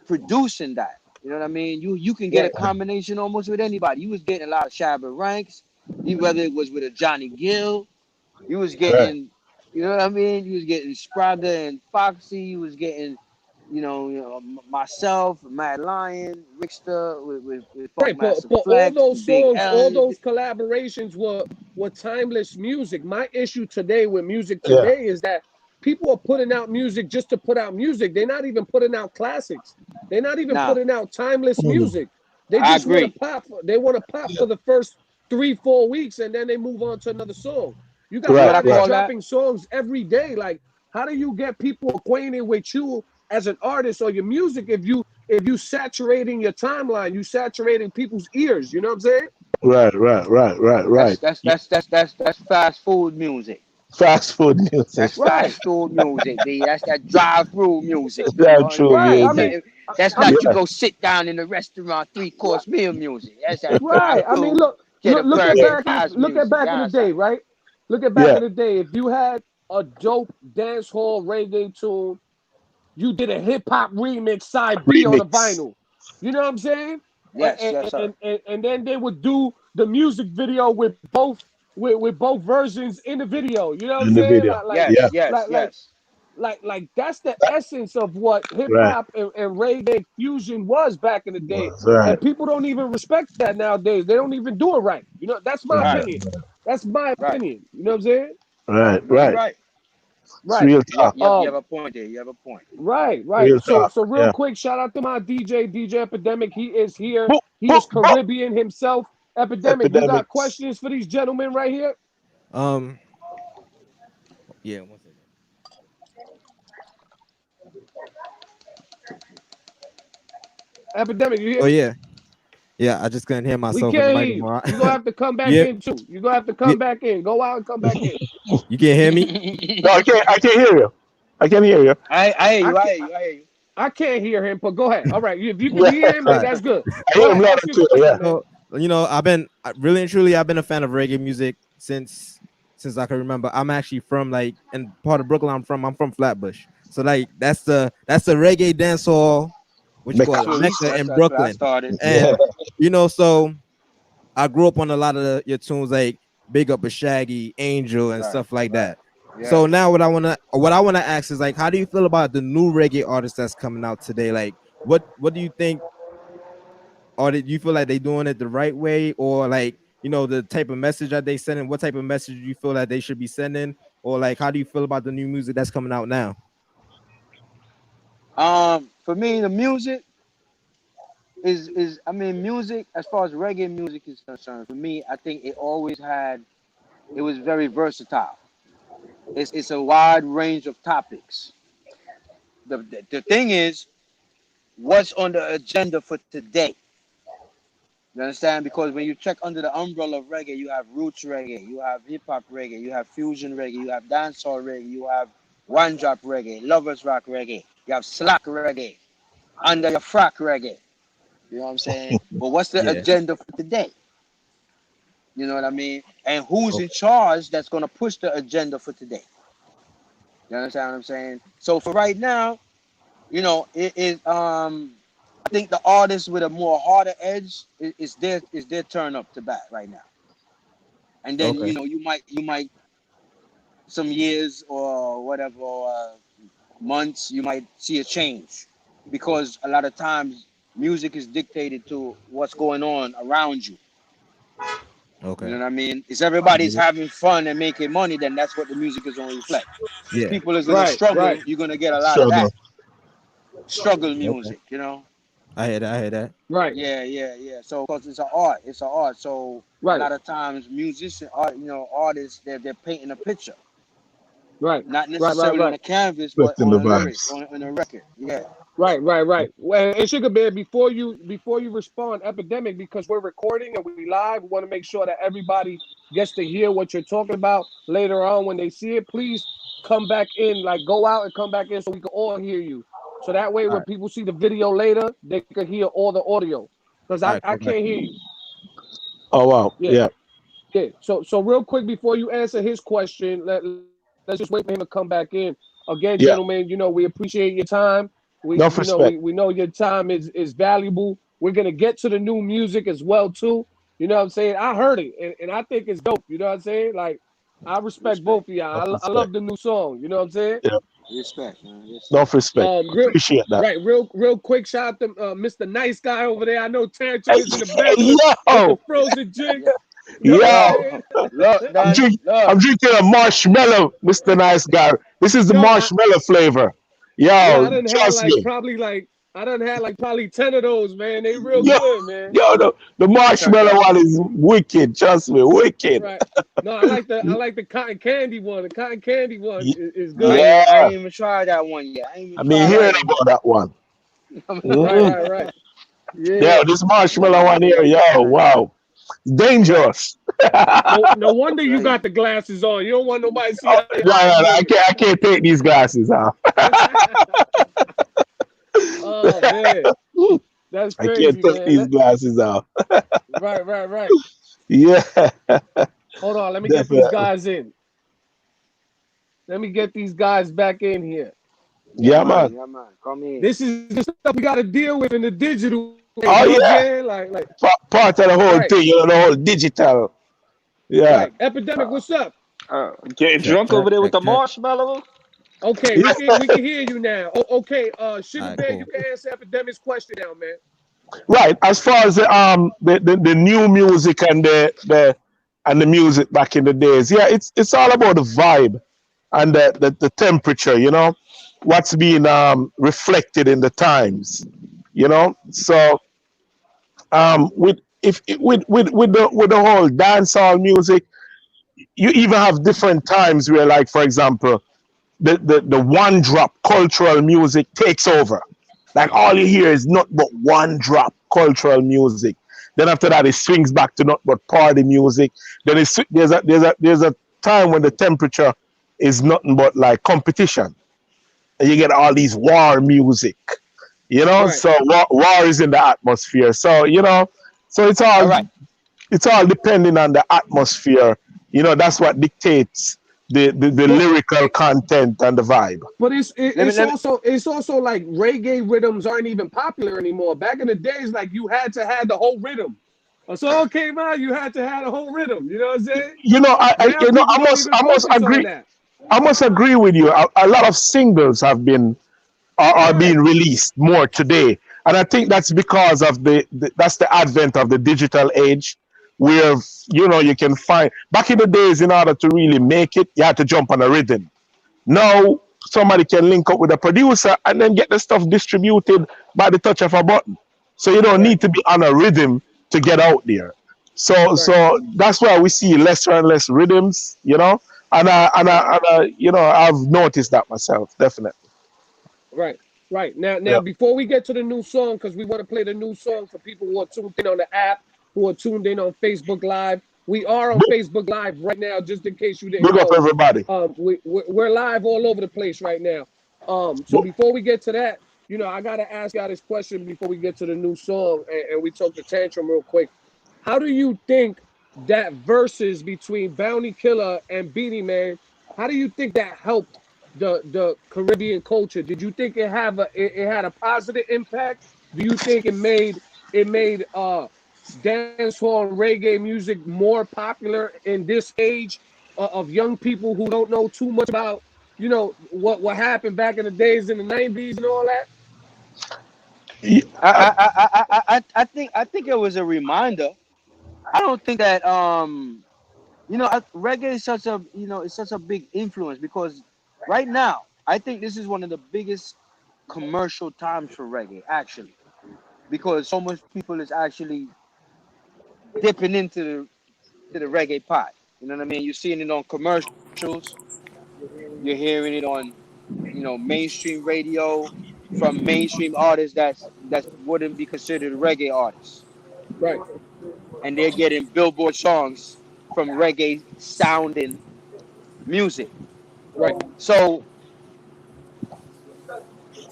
producing that. You know what I mean? You can get a Right. combination almost with anybody. You was getting a lot of Shabba Ranks, whether it was with a Johnny Gill, you was Right. getting, you know what I mean? You was getting Spraga and Foxy. You was getting, myself, Mad Lion, Rickster with Right, but Funkmaster all Flex, those Big songs, all L. those collaborations were timeless music. My issue today with music Yeah. today is that people are putting out music just to put out music. They're not even putting out classics. They're not even Nah, putting out timeless Mm. music. They I just want to agree. pop. They want to pop for the first 3-4 weeks, and then they move on to another song. You got You know what Right, I artists right. call that? dropping songs every day. Like, how do you get people acquainted with you as an artist or your music if you saturating your timeline, you saturating people's ears? You know what I'm saying? Right, right, right, right, That's right. that's that's that's that's that's fast food music. Fast food music. That's Right, fast food music. That's that drive-through music. You That's know, true right. I music. mean, that's I not you Yeah, go sit down in a restaurant 3-course meal music. That's that Right. I mean, drive-through, get a look at burger yeah, and fries look at music. back in the Yeah, day, son. right? Look at back yeah. in the day. If you had a dope dance hall reggae tune, you did a hip hop remix side B on a Remix. vinyl. You know what I'm saying? And Yes, and, yes, sir. and then they would do the music video with both versions in the video. You know what I'm In the saying? video. Like like Yeah, Yes, yes, like like yes. like that's the essence of what hip right. hop and reggae fusion was back in the day. Right, And people don't even respect that nowadays. They don't even do it right. You know, that's my Right, opinion. That's my right. opinion. You know what I'm saying? right, No, you're right. right. It's Right. real You have, talk. you have, you have a point there. You have a point. Right. Real So talk. so real Yeah. quick, shout out to my DJ Epidemic. He is here. Boop, He boop, is boop. Caribbean himself. Epidemic, you got Epidemics. questions for these gentlemen right here? Um, yeah, one second. Epidemic, you Oh here? yeah, yeah. I just couldn't hear We myself in the can't mic hear you. anymore. You're gonna have to come back Yeah, in too. You're gonna have to yeah. come back in. Go out and come back in. You can't hear me? No, I can't hear you. I can't hear you. I hear I you. I can't hear you. I hear you. I can't hear him, but go ahead. All right. If you can Yeah, hear him, All then right. that's good. I Go hear him ahead. loud Ask and your clear. Yeah. question, man. So I've been really and truly I've been a fan of reggae music since I can remember. I'm actually from like in part of Brooklyn. I'm from Flatbush. So like that's the reggae dance hall, what you call Mecca. it, So at least Mecca that's in that's where I Brooklyn. started. Yeah. And so I grew up on a lot of your tunes like Big Up a Shaggy, Angel, and Right, stuff like right. that. So Yes. now what I wanna ask is like, how do you feel about the new reggae artists that's coming out today? Like, what do you think? Or do you feel like they doing it the right way, or like the type of message that they sending? What type of message do you feel that they should be sending, or like how do you feel about the new music that's coming out now? For me, the music is I mean, music as far as reggae music is concerned. For me, I think it was very versatile. It's a wide range of topics. The thing is, what's on the agenda for today? You understand? Because when you check under the umbrella of reggae, you have roots reggae, you have hip hop reggae, you have fusion reggae, you have dancehall reggae, you have one drop reggae, lovers rock reggae, you have slack reggae, under your frock reggae. You know what I'm saying? But what's the Yeah. agenda for today? You know what I mean? And who's in Okay. charge that's gonna push the agenda for today? You understand what I'm saying? So for right now, it is I think the artists with a more harder edge is their turn up to bat right now. And then Okay. you might some years or whatever months you might see a change because a lot of times music is dictated to what's going on around you. You Okay. know what I mean? If I everybody's get it. having fun and making money, then that's what the music is going to reflect. If Yeah. people is in a Right, right. struggle, you're going to get a lot of Struggle. that struggle Okay. music. I hear that. I hear that. Right, Yeah. So, because it's an art. So a right, lot of times, artists, they're painting a picture, right, not right, necessarily on right. a canvas, but Reflecting on the a lyric, vibes. on a record. Yeah. Right. Well, and Sugar Bear, before you respond, Epidemic, because we're recording and we live, we want to make sure that everybody gets to hear what you're talking about later on when they see it. Please come back in, like go out and come back in so we can all hear you. So that way, All when right. people see the video later, they can hear all the audio. Because All I, right. I Come back. can't hear you. Oh wow. Yeah. Yeah. Yeah. So real quick before you answer his question, let's just wait for him to come back in. Again, Yeah. gentlemen, we appreciate your time. We Enough you know we, respect. we know your time is valuable. We're gonna get to the new music as well too. You know what I'm saying? I heard it and I think it's dope. You know what I'm saying? Like I respect Respect. both of y'all. Enough I respect. love the new song. You know what I'm saying? Yeah. Respect, man. Yes, sir. Enough respect. Real Appreciate that. right, real quick. Shout out to Mr. Nice Guy over there. I know Tantrum Hey, is in the back with the yo, frozen drinks. Yeah. You know what I'm yo. saying? Look, I'm Dan. drink. Look. I'm drinking a marshmallow, Mr. Nice Guy. This is the Yo, marshmallow flavor. Yo, Yo, I didn't had trust like me. probably like I done had like probably 10 of those, man. They real Yo, good, man. the marshmallow one is wicked. Trust me, wicked. Right. No, I like the cotton candy one. The cotton candy one is good. Yeah, I ain't even tried that one yet. I ain't even I mean, tried that hearing Right. one about yet. that one. Mm. Right. Yeah. Yeah, this marshmallow one here, yo, wow, Right. dangerous. No wonder you got the glasses on. You don't want nobody to see Oh, how your no, eyes no, no, moving. I can't take these glasses off. Oh man. That's I can't crazy, take man. these glasses off. Right. Yeah, Hold on, let me get these definitely. guys in. Let me get these guys back in here. Yeah, Yeah, man. man. Yeah, man. Come in. This is the stuff we gotta deal with in the digital age, Oh you know what I'm yeah, saying? Like part of the whole right, thing, the whole digital. Yeah. right. Epidemic, what's up? Getting Check, drunk check, over there with check, the check. marshmallow. Okay, Yeah. we can hear you now. Okay, All Sugar right, Bear, you cool. can answer Epidemic's question now, man. Right. As far as the new music and the music back in the days, yeah, it's all about the vibe and the temperature, what's being reflected in the times. So with if with the whole dancehall music, you even have different times where, like, for example, the one drop cultural music takes over. Like, all you hear is not but one drop cultural music. Then after that it swings back to not but party music. Then there's a time when the temperature is nothing but like competition. And you get all these war music. Right, So war is in the atmosphere. So All right. it's all depending on the atmosphere. That's what dictates the but lyrical content and the vibe. but it's it, Let me it's let me. also it's also like reggae rhythms aren't even popular anymore. Back in the days, like you had to have the whole rhythm. A song came out, you had to have the whole rhythm. You know what I'm saying? I Now people I don't must even I must focus on agree. that. I must agree with you. A lot of singles are being Right, released more today, and I think that's because of that's the advent of the digital age, where you can find. Back in the days, in order to really make it, you had to jump on a rhythm. Now somebody can link up with a producer and then get the stuff distributed by the touch of a button. So you don't right, need to be on a rhythm to get out there. So right, so that's why we see lesser and less rhythms. right. I've noticed that myself, definitely. Right, right. Now, Yeah. before we get to the new song, because we want to play the new song for people who are tuned in on the app, who are tuned in on Facebook Live. We are on Big, Facebook Live right now, just in case you didn't big up know. everybody. We're live all over the place right now. So But before we get to that, I gotta ask y'all this question before we get to the new song, and we talk the tantrum real quick. How do you think that versus between Bounty Killer and Beanie Man? How do you think that helped the Caribbean culture? Did you think it had a positive impact? Do you think it made dancehall and reggae music more popular in this age of young people who don't know too much about what happened back in the days in the 90s and all that? I think it was a reminder. I don't think that reggae is such a big influence because right now I think this is one of the biggest commercial times for reggae actually because so much people is actually dipping into the reggae pot. You know what I mean? You're seeing it on commercials. You're hearing it on mainstream radio from mainstream artists that wouldn't be considered reggae artists, Right, and they're getting Billboard songs from reggae sounding music. right, So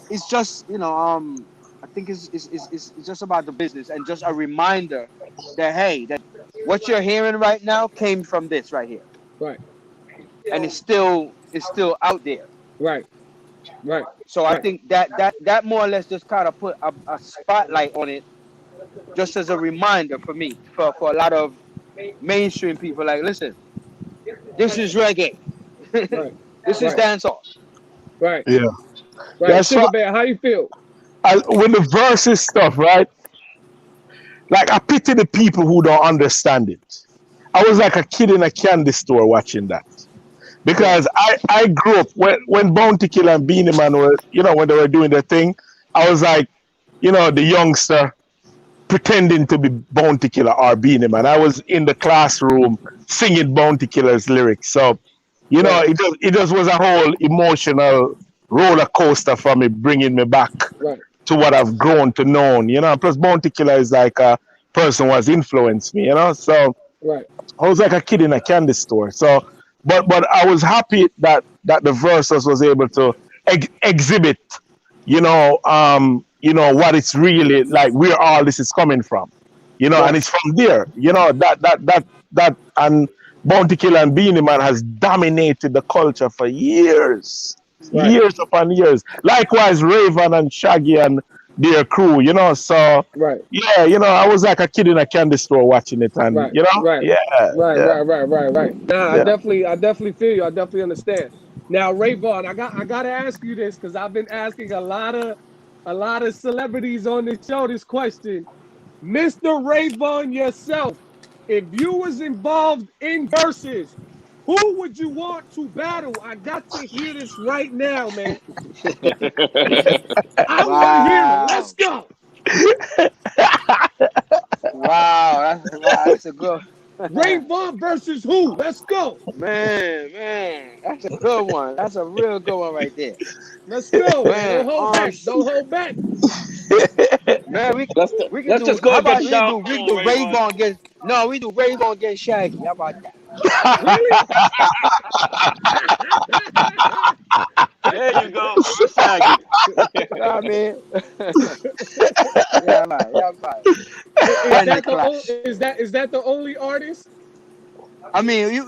it's just I think it's just about the business and just a reminder that hey, that what you're hearing right now came from this right here, right, and it's still out there. right, right, So I right, think that more or less just kind of put a spotlight on it, just as a reminder for me, for a lot of mainstream people. Like, listen, this is reggae, right, this is right, dancehall. right, yeah, right. that's Sugar what Bear, how you feel? with the verses stuff, right? Like, I pity the people who don't understand it. I was like a kid in a candy store watching that Right, because I grew up when Bounty Killer and Beanie Man were when they were doing their thing. I was like the youngster pretending to be Bounty Killer or Beanie Man. I was in the classroom singing Bounty Killer's lyrics. So, it just was a whole emotional roller coaster for me, bringing me back to what I've grown to know. Plus Bounty Killer is like a person who has influenced me, So I was like a kid in a candy store. So, but I was happy that the Versus was able to exhibit, what it's really like, where all this is coming from, and it's from there, that and Bounty Killer and Beanie Man has dominated the culture for years upon years. Likewise, Raven and Shaggy and their crew, So I was like a kid in a candy store watching it, and Right. Nah, I definitely feel you. I definitely understand. Now, Rayvon, I gotta ask you this because I've been asking a lot of celebrities on this show this question. Mr. Rayvon yourself, if you was involved in verses, who would you want to battle? I got to hear this right now, man. I want to hear it. Let's go. Wow, that's a good. Rayvon versus who? Let's go. Man, that's a good one. That's a real good one right there. Let's go. Man. Don't hold back. Don't hold back. Man, we can just go against we do Rayvon against. No, we do Rayvon against Shaggy. How about that? There you go. Shaggy. I mean, Is that the only artist? I mean,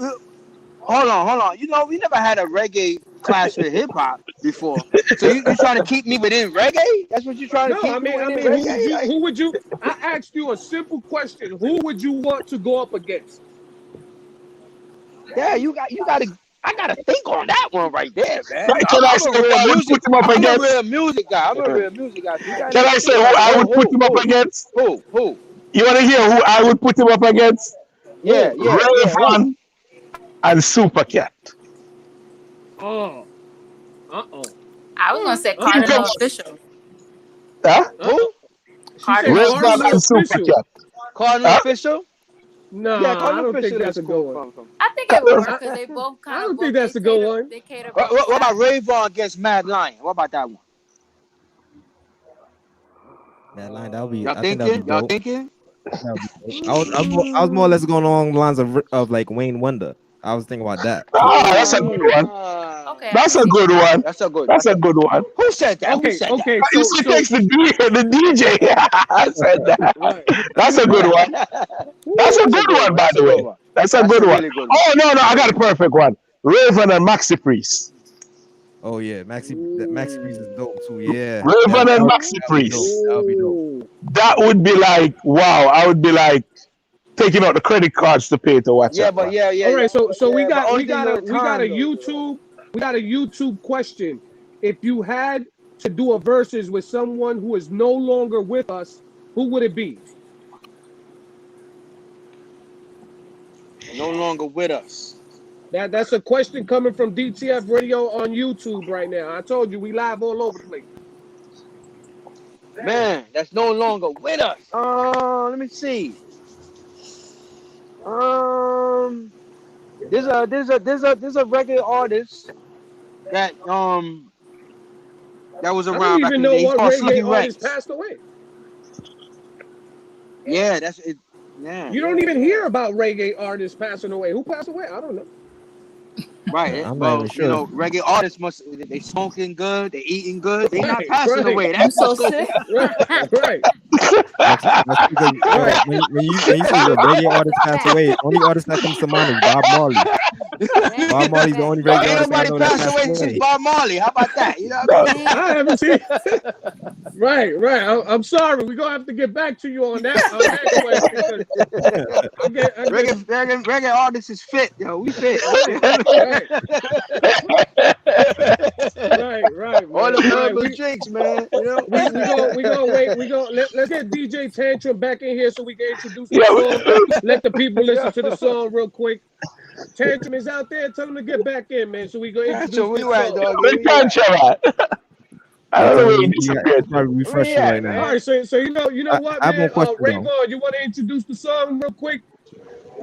hold on. We never had a reggae clash with hip hop before. So you trying to keep me within reggae? That's what you're trying to keep me within reggae? Who would you? I asked you a simple question. Who would you want to go up against? Yeah, you got to. I gotta think on that one right there, man. Can I say who I would put him up against? I'm a real music guy. Can I say who I would put him up against? Who? You want to hear who I would put him up against? Yeah. Rayvon and Super Cat. Oh. I was gonna say Cardinal Official. Huh? Who? Rayvon and Super Cat. Cardinal Official? No, I don't think that's a good one. I think it would work because they both kind of. I don't think that's a good one. They cater. What about Rayvon against Mad Lion? What about that one? That line, that would be. Y'all thinking? I was more or less going along the lines of like Wayne Wonder. I was thinking about that. Oh, that's a good one. Okay. That's a good one. That's a good one. Who said that? Okay. So, takes the DJ. I said that. Right. That's a good one. That's a good one, by the way. That's a good one. Oh, no, I got a perfect one. Raven and Maxi Priest. Oh yeah, Maxi Priest is dope too. Yeah. Raven and Maxi Priest. That would be dope. That would be like, wow. I would be like taking out the credit cards to pay to watch. Yeah, but yeah. All right, so we got a YouTube question. If you had to do a versus with someone who is no longer with us, who would it be? No longer with us. That's a question coming from DTF Radio on YouTube right now. I told you we live all over the place. Man, that's no longer with us. Let me see. There's a reggae artist that was around. I don't even know what reggae artist passed away. Yeah, that's it. Yeah. You don't even hear about reggae artists passing away. Who passed away? I don't know. Right. I'm well, not even sure. Reggae artists they smoking good, they eating good, they not passing away. That's so sick. Right. That's because, when you say the reggae artist passed away, only artist that comes to mind is Bob Marley. Bob Marley's the only reggae artist I know that passed away since Bob Marley. How about that? You know what I mean? I haven't seen. Right. I'm sorry. We're gonna have to get back to you on that question. Reggae artists is fit, yo. We fit. Right. All the herbal drinks, man. You know, we gonna wait. Let's get DJ Tantrum back in here so we can introduce the song. Let the people listen to the song real quick. Tantrum is out there. Tell him to get back in, man. So we go introduce the song. I Yeah, don't know tell where me he he's disappeared to. probably Where he refreshing at, right All now. right, so you know what, I have one man? question though. Rayvon, you want to introduce the song real quick?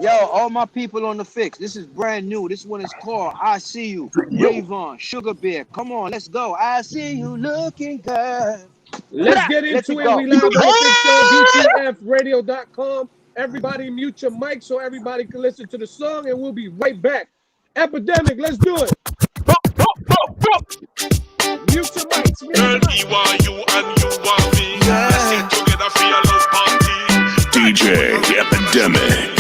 Yo, all my people on the fix. This is brand new. This one is called I See You. Rayvon, Sugar Bear. Come on, let's go. I see you looking good. Let's get Let into it it. go. We live on the Fix on BTFradio.com. Everybody mute your mic so everybody can listen to the song, and we'll be right back. Epidemic, let's do it. Mute your mics. Girl, me want you and you want me. Let's get together for your love party. DJ Epidemic.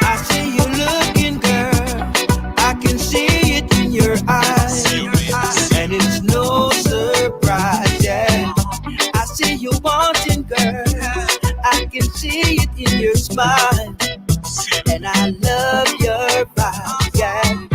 I see you looking, girl. I can see it in your eyes, and it's no surprise, yeah. I see you wanting, girl. I can see it in your smile, and I love your vibe, yeah.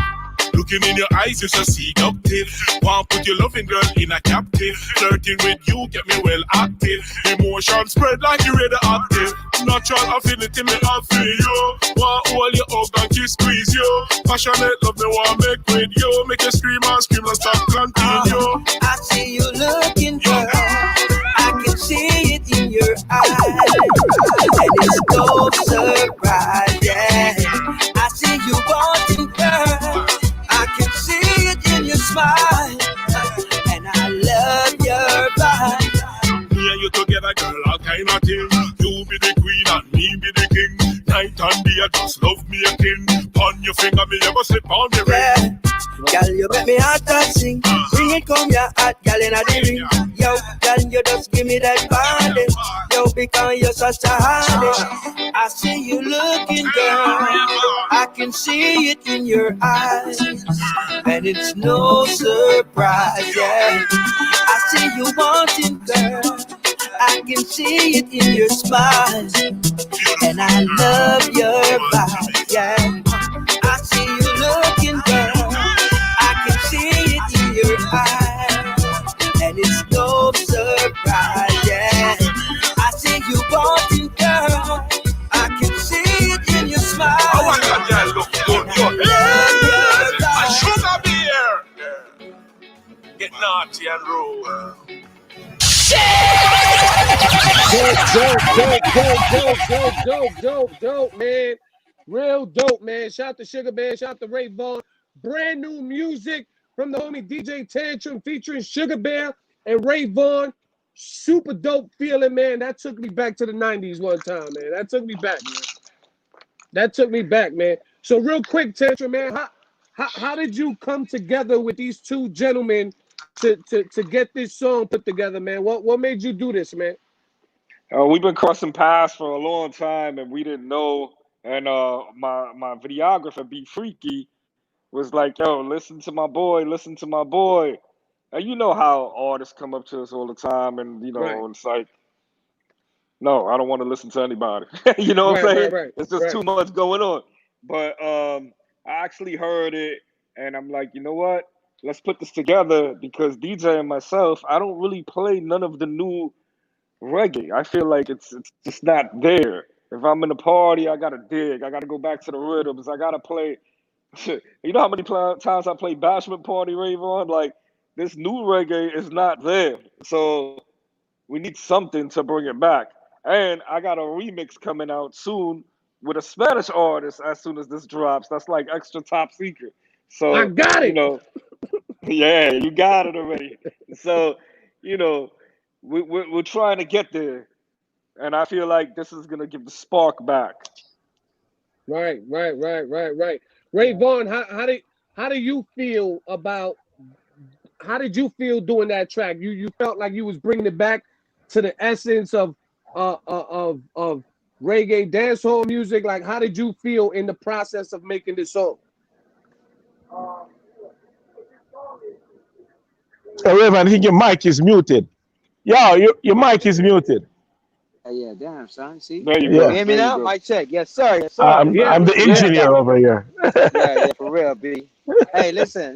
Looking in your eyes, it's a seductive. Want put your loving girl in a captive. Flirting with you, get me well active. Emotion spread like you radioactive. Natural affinity me have for you. Want hold you up and kiss squeeze you. Passionate love me want make with you. Make you scream and stop continue. I see you looking, girl. I can see it in your eyes, and it's no surprise, yeah. I see you wanting, girl. I can see it in your smile, and I love your vibe. Me and you together, girl, all kind of thing. You be the queen and me be the king. Night and day, just love me a king. On your finger, me ever slip on the ring. Girl, you make me heart to sing. Bring it, come your heart, girl, in a the ring. Yo, girl, you just give me that body. Yo, because you're such a hottie. I see you looking, girl. I can see it in your eyes, and it's no surprise, yeah. I see you wanting, girl. I can see it in your smile, and I love your vibe, yeah. I see you looking, girl. I can see it in your eyes, and it's no surprise, yeah. I see you wanting, girl. I can see it in your smile. Oh my God, yeah, look good, good. I should be here. Get naughty and roll. Dope, man. Real dope, man. Shout to Sugar Bear, shout to Rayvon. Brand new music from the homie DJ Tantrum featuring Sugar Bear and Rayvon. Super dope feeling, man. That took me back to the 90s one time, man. That took me back, man. So real quick, Tantrum, man, how did you come together with these two gentlemen to get this song put together, man? What made you do this, man? We've been crossing paths for a long time, and we didn't know. And my videographer, B Freaky, was like, "Yo, listen to my boy, listen to my boy." And you know how artists come up to us all the time, and it's like, no, I don't want to listen to anybody. You know what I'm saying? It's just too much going on. But I actually heard it, and I'm like, you know what? Let's put this together because DJ and myself, I don't really play none of the new reggae. I feel like it's just not there. If I'm in a party, I gotta dig. I gotta go back to the rhythms. I gotta play. You know how many times I play Bashment Party, Rayvon? Like this new reggae is not there. So we need something to bring it back. And I got a remix coming out soon with a Spanish artist as soon as this drops. That's like extra top secret. So I got it. Yeah, you got it already. So we're trying to get there, and I feel like this is gonna give the spark back. Right. Rayvon, how do you feel about? How did you feel doing that track? You felt like you was bringing it back to the essence of reggae dancehall music. Like, how did you feel in the process of making this song? Hey, Raven, I think your mic is muted. Yo, your mic is muted. Yeah, damn, son. See? There you You go. hear me now? Mic check. Yes, sir. Yes, sir. I'm the engineer over here. Yeah, for real, B. Hey, listen,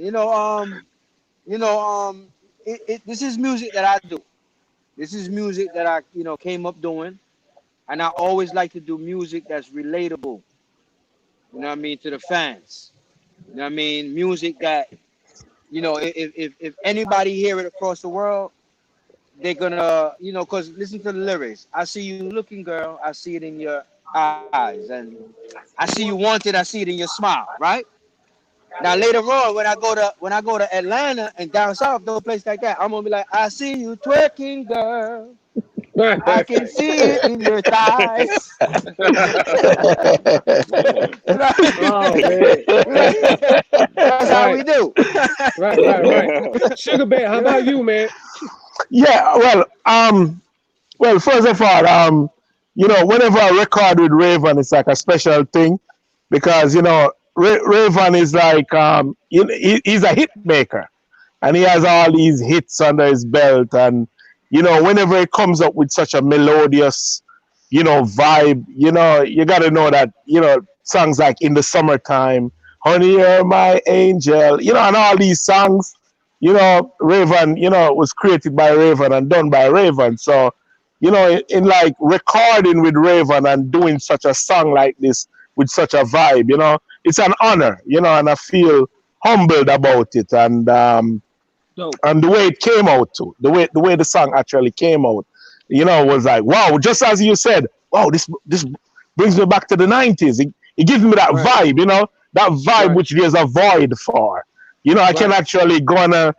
this is music that I do. This is music that I, came up doing. And I always like to do music that's relatable. You know what I mean? To the fans. You know what I mean? Music that, if anybody hear it across the world, they're gonna, cause listen to the lyrics. I see you looking, girl. I see it in your eyes, and I see you wanted. I see it in your smile, right? Now later on, when I go to Atlanta and down south, those places like that, I'm gonna be like, I see you twerking, girl. I can see it in your thighs. Oh man. That's how we Right. do. Right. Sugar Bear, how about you, man? Yeah, well, first of all, whenever I record with Raven, it's like a special thing because Raven is like he's a hit maker, and he has all these hits under his belt, and whenever he comes up with such a melodious, vibe, you got to know that songs like In the Summertime, Honey You're My Angel, and all these songs, Raven, was created by Raven and done by Raven. So, in like recording with Raven and doing such a song like this with such a vibe, it's an honor, and I feel humbled about it. And the way it came out too, the way the song actually came out, was like, wow, just as you said, wow, this brings me back to the 90s. It gives me that vibe, that vibe which there's a void for. I can actually go on a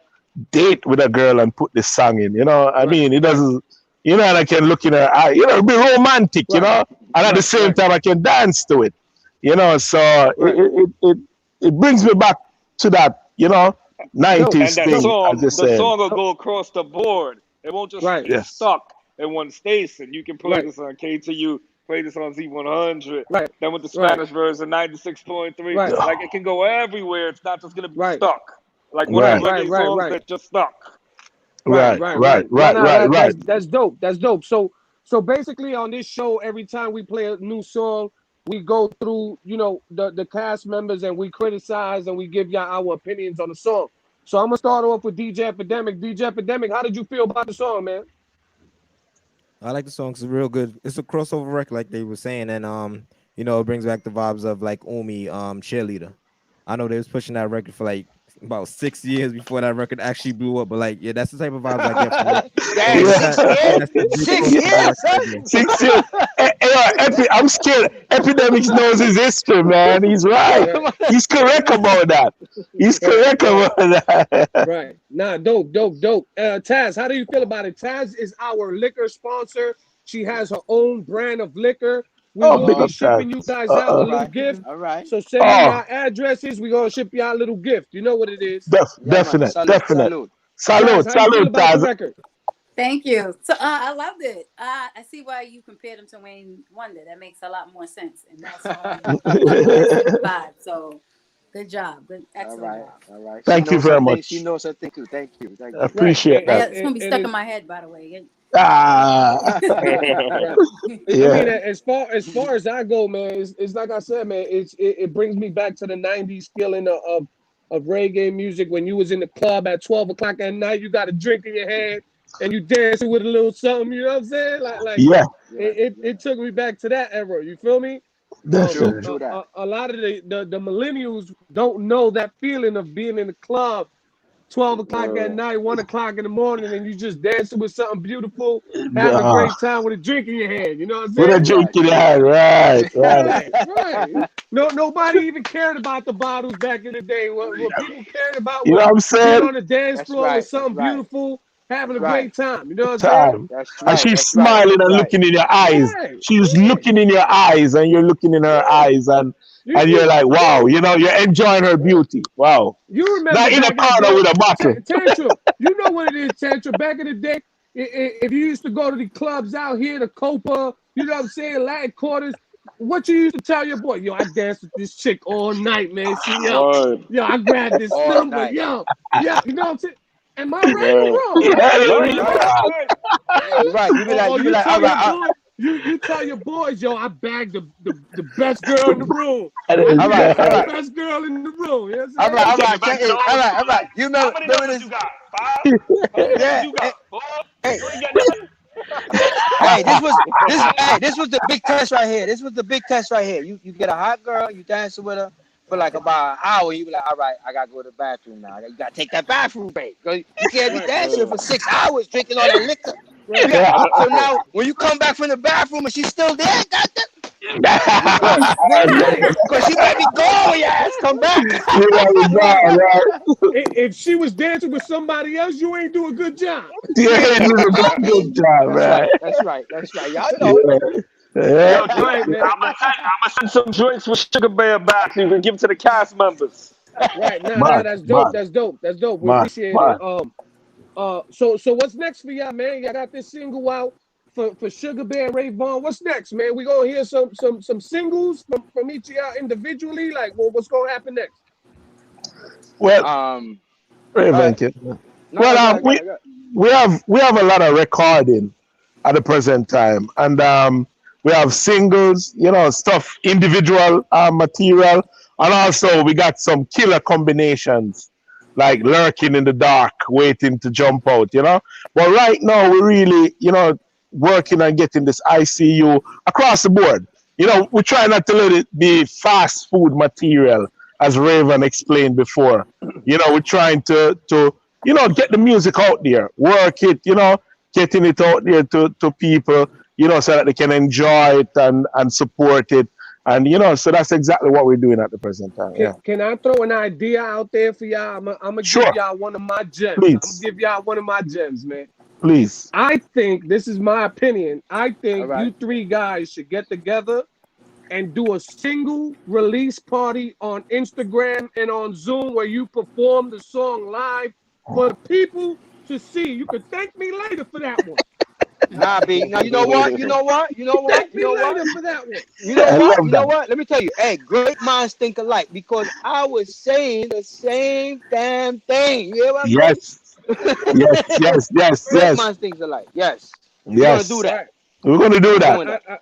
date with a girl and put this song in, I mean, it doesn't, and I can look in her eye, it'd be romantic, and at the same time I can dance to it, so it brings me back to that, 90s And thing, song, as you the said. song will go across the board. It won't just get Yes. stuck in one station. You can play this on KTU, play this on Z100. Then with the Spanish version, 96.3. Like it can go everywhere. It's not just gonna be stuck. Like one of the reggae songs that just stuck. Right. That's dope. That's dope. So basically on this show, every time we play a new song, we go through, the cast members and we criticize and we give y'all our opinions on the song. So I'm gonna start off with DJ Epidemic. DJ Epidemic, how did you feel about the song, man? I like the song. It's real good. It's a crossover record, like they were saying, and it brings back the vibes of like Umi, cheerleader. I know they was pushing that record for like about 6 years before that record actually blew up, but like, yeah, that's the type of vibes I get from it. Dang, 6 years? 6 years, son? 6 years. I'm scared. Epidemics knows his history, man. He's right. He's correct about that. He's correct about that. Right. Nah, dope. Taz, how do you feel about it? Taz is our liquor sponsor. She has her own brand of liquor. We will be shipping you guys out a little gift. All right. So send me your addresses. We're going to ship y'all a little gift. You know what it is. Definite. Salute, Taz. Thank you. So I loved it. I see why you compared him to Wayne Wonder. That makes a lot more sense. And that's vibe. So good job. Good, excellent. All right. Thank you very much. She knows her thing too. Thank you. I appreciate that. It's gonna be stuck in my head, by the way. I mean, as far as I go, man, it's like I said, man. It brings me back to the '90s feeling of reggae music when you was in the club at 12 o'clock at night. You got a drink in your hand and you dancing with a little something. You know what I'm saying? Like yeah. It took me back to that era. You feel me? Definitely. A lot of the millennials don't know that feeling of being in the club 12 o'clock at night, 1 o'clock in the morning, and you just dancing with something beautiful, having a great time with a drink in your hand. You know what I'm saying? With a drink in your hand, right. No, nobody even cared about the bottles back in the day. What people cared about was what I'm saying? being on the dance floor with something beautiful, having a great time. You know what I'm saying? And she's smiling and looking in your eyes. She's looking in your eyes, and you're looking in her eyes, and you're like, wow, you're enjoying her beauty. Wow. You remember not in a corner with a bottle. Tantrum. You know what it is, Tantrum. Back in the day, if you used to go to the clubs out here, the Copa, you know what I'm saying, Latin quarters, what you used to tell your boy, yo, I danced with this chick all night, man. See, yo, I grabbed this number, yo, you know what I'm saying? Am I right or wrong? Right. You be like, all right. You tell your boys, yo, I bagged the best girl in the room. All right. The best girl in the room. You know all right. You know, how many numbers you got? 5? How many numbers you got? 4? Hey. You ain't got nothing? This was the big test right here. You get a hot girl, you dancing with her, for like about an hour. You be like, all right, I gotta go to the bathroom now. You gotta take that bathroom break. You can't be dancing for 6 hours drinking all that liquor. So now when you come back from the bathroom and she's still there, goddamn. Because she might be gone when your ass come back. If she was dancing with somebody else, you ain't do a good job. Yeah, you do a good job, man. That's right. Y'all know. Yeah. Yo, Drake, I'm gonna send some drinks with Sugar Bear back so you can give to the cast members. Right, nah, that's dope. That's dope. We appreciate it. So what's next for y'all, man? Y'all got this single out for Sugar Bear and Ray Vaughn. What's next, man? We gonna hear some singles from each of y'all individually. Like, what's gonna happen next? Well, we have a lot of recording at the present time, and we have singles, stuff, individual material, and also we got some killer combinations like Lurking in the Dark, waiting to jump out, But right now we're really, working on getting this ICU across the board. We try not to let it be fast food material, as Raven explained before. We're trying to get the music out there, work it, getting it out there to people, so that they can enjoy it and support it. And, so that's exactly what we're doing at the present time. Can I throw an idea out there for y'all? I'm going to give y'all one of my gems. Please. I'm going to give y'all one of my gems, man. Please. I think, this is my opinion, I think you three guys should get together and do a single release party on Instagram and on Zoom where you perform the song live for the people to see. You can thank me later for that one. Nah, B. Now you know what? Thank me later for that one. You know what? Let me tell you. Hey, great minds think alike, because I was saying the same damn thing. You hear what I'm saying? Yes. Great minds think alike. Yes. We're gonna do that. We're gonna do that. A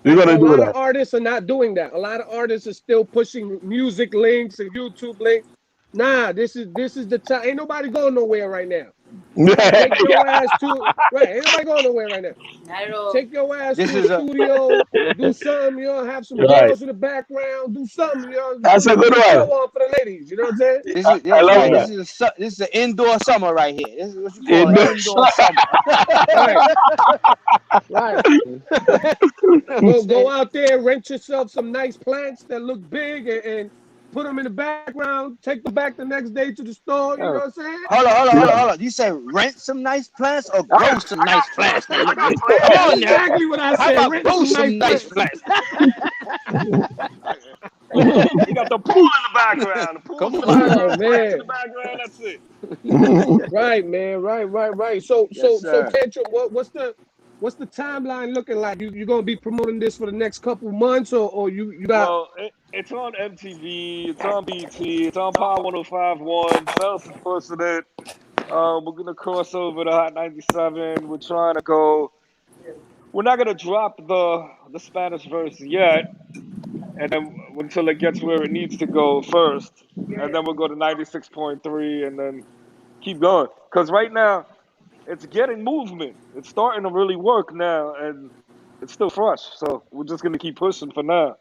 lot of artists are not doing that. A lot of artists are still pushing music links and YouTube links. Nah, this is the time. Ain't nobody going nowhere right now. Take your ass to ain't nobody going nowhere right now. Not at all. Take your ass to the studio, do something, have some girls in the background, do something, That's a good one. Show on for the ladies, you know what I'm saying? This is an indoor summer right here. This is what you call an indoor summer. Right. Go out there, rent yourself some nice plants that look big and put them in the background, take them back the next day to the store, you know what I'm saying? Hold on. You say rent some nice plants or grow some nice plants? Come on now. Exactly what I said. How about grow some nice plants? You got the pool in the background. Come on, man. In the background, that's it. Right, man. Right. So Tantrum, what's the timeline looking like? You gonna be promoting this for the next couple months, or you got? Well, it's on MTV, it's on BT, it's on Power 105.1. Phelps is pushing it. We're gonna cross over to Hot 97. We're trying to go. We're not gonna drop the Spanish verse yet, and then until it gets where it needs to go first, and then we'll go to 96.3, and then keep going. Because right now, it's getting movement. It's starting to really work now, and it's still fresh. So we're just gonna keep pushing for now.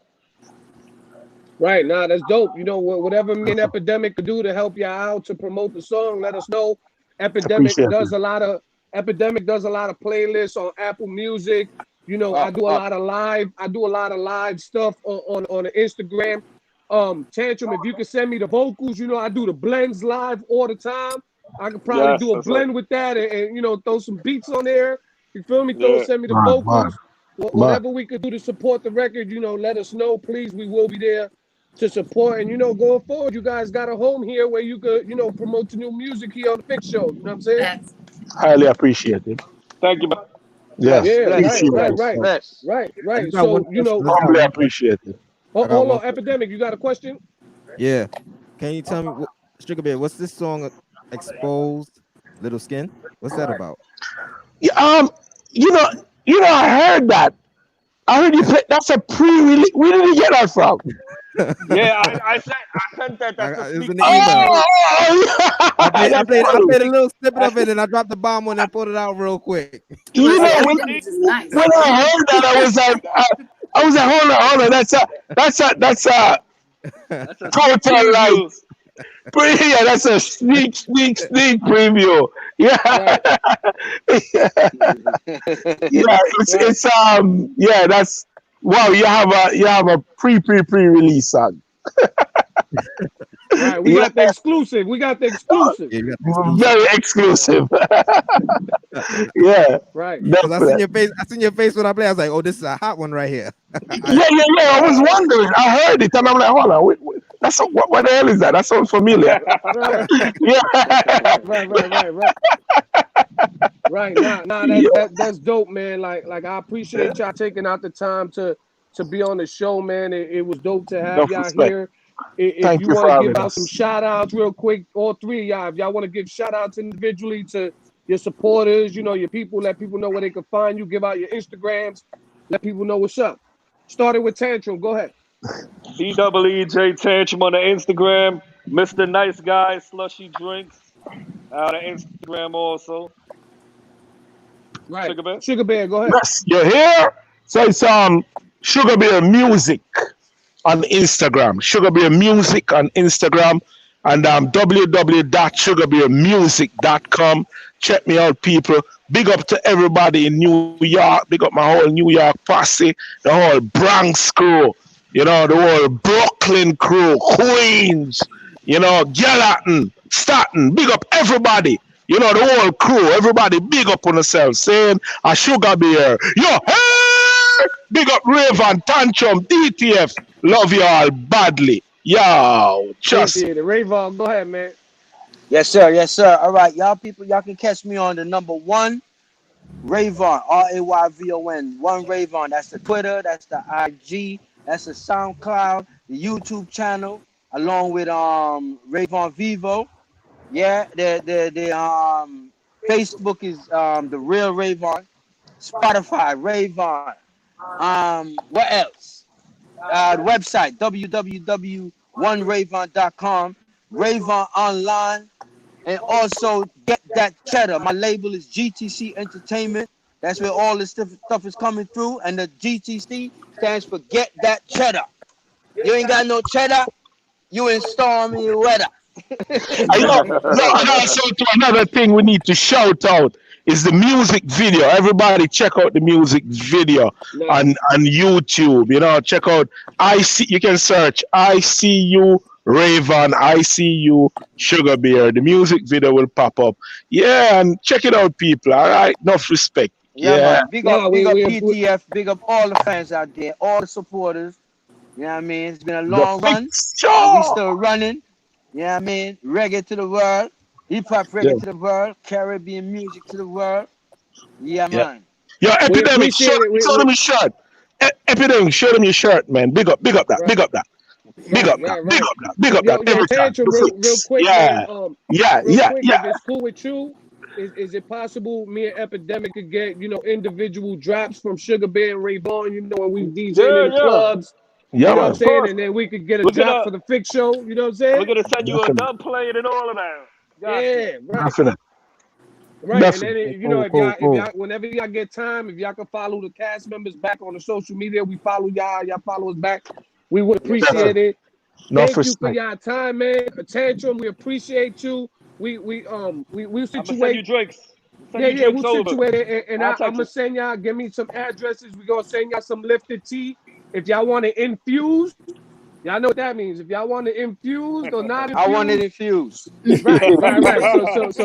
Right, nah, that's dope. Whatever me and Epidemic could do to help y'all out to promote the song, let us know. Epidemic does a lot of playlists on Apple Music. I do a lot of live stuff on the Instagram. Tantrum, if you can send me the vocals, I do the blends live all the time. I could probably do a blend with that and throw some beats on there. You feel me? Send me the vocals. Whatever we could do to support the record, let us know, please. We will be there to support. And going forward, you guys got a home here where you could, promote the new music here on the Fix Show. You know what I'm saying? Highly appreciated. Thank you. Yes. Right. So humbly appreciated. Hold on, Epidemic, you got a question? Yeah. Can you tell me, Sugar Bear, what's this song, Exposed Little Skin? What's that about? Yeah, I heard that. I heard you play. That's a pre-release. Where did you get that from? Yeah, I sent that. That's it was in the email. I played a little snippet of it, and I dropped the bomb on and put it out real quick. When I heard that, I was like, hold on. That's That's a sneak Total preview. Lights. Yeah, that's a sneak preview. Yeah. Right. Yeah, Right. yeah, that's wow, you have a pre-release song. Right. We Yeah, got the exclusive. We got the exclusive. Yeah, you got the exclusive. very exclusive. Yeah, Right. Because I seen definitely. your face. I seen your face when I play. I was like, "Oh, this is a hot one right here." Yeah. I was wondering. I heard it and I'm like, hold on, that's what the hell is that? That sounds familiar. Right. Yeah. Right. Right. Nah, Yeah. that's dope, man. Like I appreciate y'all taking out the time to be on the show, man. It was dope to have Enough y'all respect. here. If Thank you you want for to give having out some us. shout outs real quick, all three of y'all, if y'all want to give shout outs individually to your supporters, your people, let people know where they can find you, give out your Instagrams, let people know what's up. Starting with Tantrum, go ahead. DWEJ Tantrum on the Instagram. Mr. Nice Guy Slushy Drinks out of Instagram also. Right. Sugar Bear. Sugar Bear, go ahead. Yes, you're here. So it's Sugar Bear Music on Instagram. Sugar Bear Music on Instagram and www.sugarbearmusic.com. Check me out, people. Big up to everybody in New York. Big up my whole New York posse, the whole Bronx crew, the whole Brooklyn crew, Queens, Gallatin, Staten. Big up everybody. The whole crew, everybody big up on themselves, saying a Sugar Bear. Yo, hey! Big up Raven, Tantrum, DTF. Love you all badly. Yo, just Appreciate it. Rayvon, go ahead, man. Yes, sir. Yes, sir. All right, y'all people, y'all can catch me on the number one Rayvon, Rayvon. One Rayvon. That's the Twitter. That's the IG. That's the SoundCloud. The YouTube channel, along with Rayvon Vivo. Yeah, the Facebook is the real Rayvon. Spotify Rayvon. What else? The website www.onerayvon.com. Rayvon online. And also get that cheddar. My label is GTC Entertainment. That's where all this stuff is coming through. And the GTC stands for Get That Cheddar. You ain't got no cheddar, you in stormy weather. And also to another thing we need to shout out is the music video. Everybody check out the music video on YouTube. Check out you can search ICU Raven, ICU Sugar Bear. The music video will pop up. Yeah, and check it out, people. All right, enough respect. Yeah, Yeah. man. Big up PTF. Big up all the fans out there, all the supporters. You know what I mean? It's been a long run. And we still running. You know what I mean? Reggae to the world. Hip hop reggae to the world. Caribbean music to the world. Yeah, man. Yo, Epidemic, show them your shirt. Epidemic, show them your shirt, man. Big up that. Big up that. Big up that. Yo, Tantrum, real quick, man. Real quick, if it's cool with you, is it possible me and Epidemic could get, individual drops from Sugar Bear and Rayvon, when we DJ in the clubs? Yeah, you know what I'm saying? And then we could get a drop for the Fix Show. You know what I'm saying? We're going to send you a dub plate and all of that. Yeah, right. Definitely. Right, Definitely. and then if y'all, whenever y'all get time, if y'all can follow the cast members back on the social media, we follow y'all follow us back. We would appreciate it. Thank you for y'all time, man. Tantrum, we appreciate you. We'll situate. Send you drinks. We'll situate it, and I'm gonna send y'all. Give me some addresses. We're gonna send y'all some lifted tea. If y'all want it infused, y'all know what that means. If y'all want it infused or not infused, I want it infused. Right.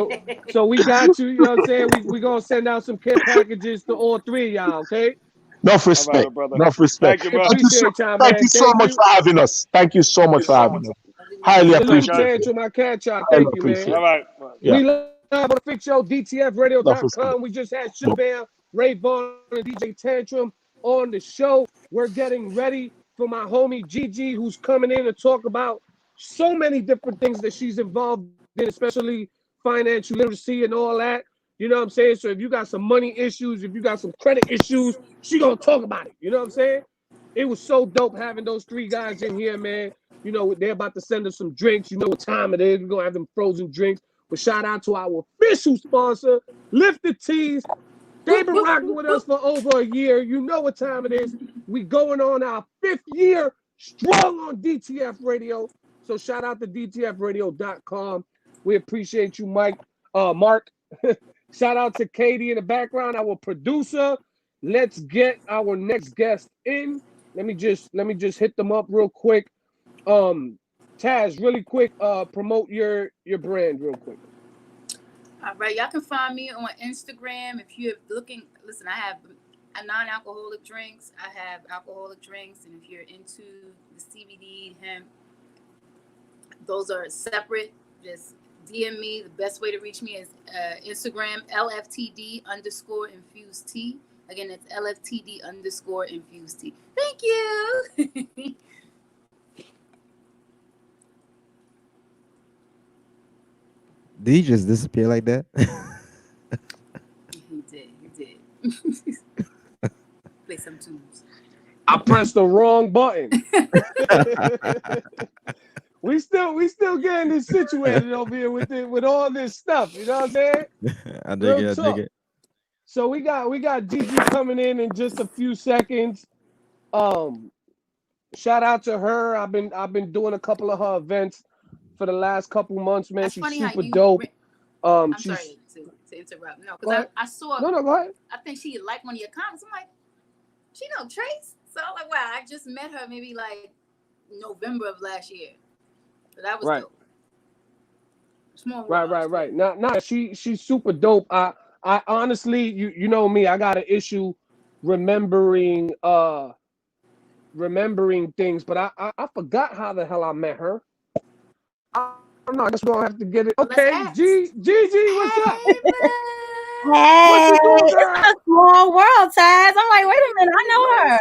So we got you. You know what I'm saying? We gonna send out some care packages to all three of y'all. Okay. Enough respect. Enough respect. Thank you so much for having us. Thank you so much for having us. Highly appreciate it. My catch out. Thank you, man. All right. We live on the Fix Show, DTFradio.com. We just had Sugar Bear, Rayvon, and DJ Tantrum on the show. We're getting ready for my homie Gigi, who's coming in to talk about so many different things that she's involved in, especially financial literacy and all that. You know what I'm saying? So if you got some money issues, if you got some credit issues, she gonna talk about it. You know what I'm saying? It was so dope having those three guys in here, man. They're about to send us some drinks. You know what time it is. We're gonna have them frozen drinks. But shout out to our official sponsor, Lifted Teas. They've been rocking with us for over a year. You know what time it is. We going on our 5th year strong on DTF Radio. So shout out to DTFradio.com. We appreciate you, Mark. Shout out to Katie in the background, our producer. Let's get our next guest in. Let me just hit them up real quick. Taz, really quick, promote your brand real quick. All right, y'all can find me on Instagram if you're looking. Listen, I have non-alcoholic drinks. I have alcoholic drinks, and if you're into the CBD, hemp, those are separate. Just DM me. The best way to reach me is Instagram LFTD_infused tea. Again, it's LFTD_infused tea. Thank you. Did he just disappear like that? He did. Play some tunes. I pressed the wrong button. we still getting this situated over here with all this stuff. You know what I'm saying? I dig it. So we got Gigi coming in just a few seconds. Shout out to her. I've been doing a couple of her events for the last couple months, man. She's super dope. I'm sorry to interrupt. No, because I saw. No, go ahead. I think she liked one of your comments. I'm like, she know Trace. So I'm like, wow, I just met her maybe like November of last year. So that was dope. Small Right. Nah, she's super dope. I honestly, you know me, I got an issue remembering things, but I forgot how the hell I met her. I don't know. I guess we're gonna have to get it. Okay, Gigi, what's up? Hey, it's a small world, Taz. I'm like, wait a minute, I know her.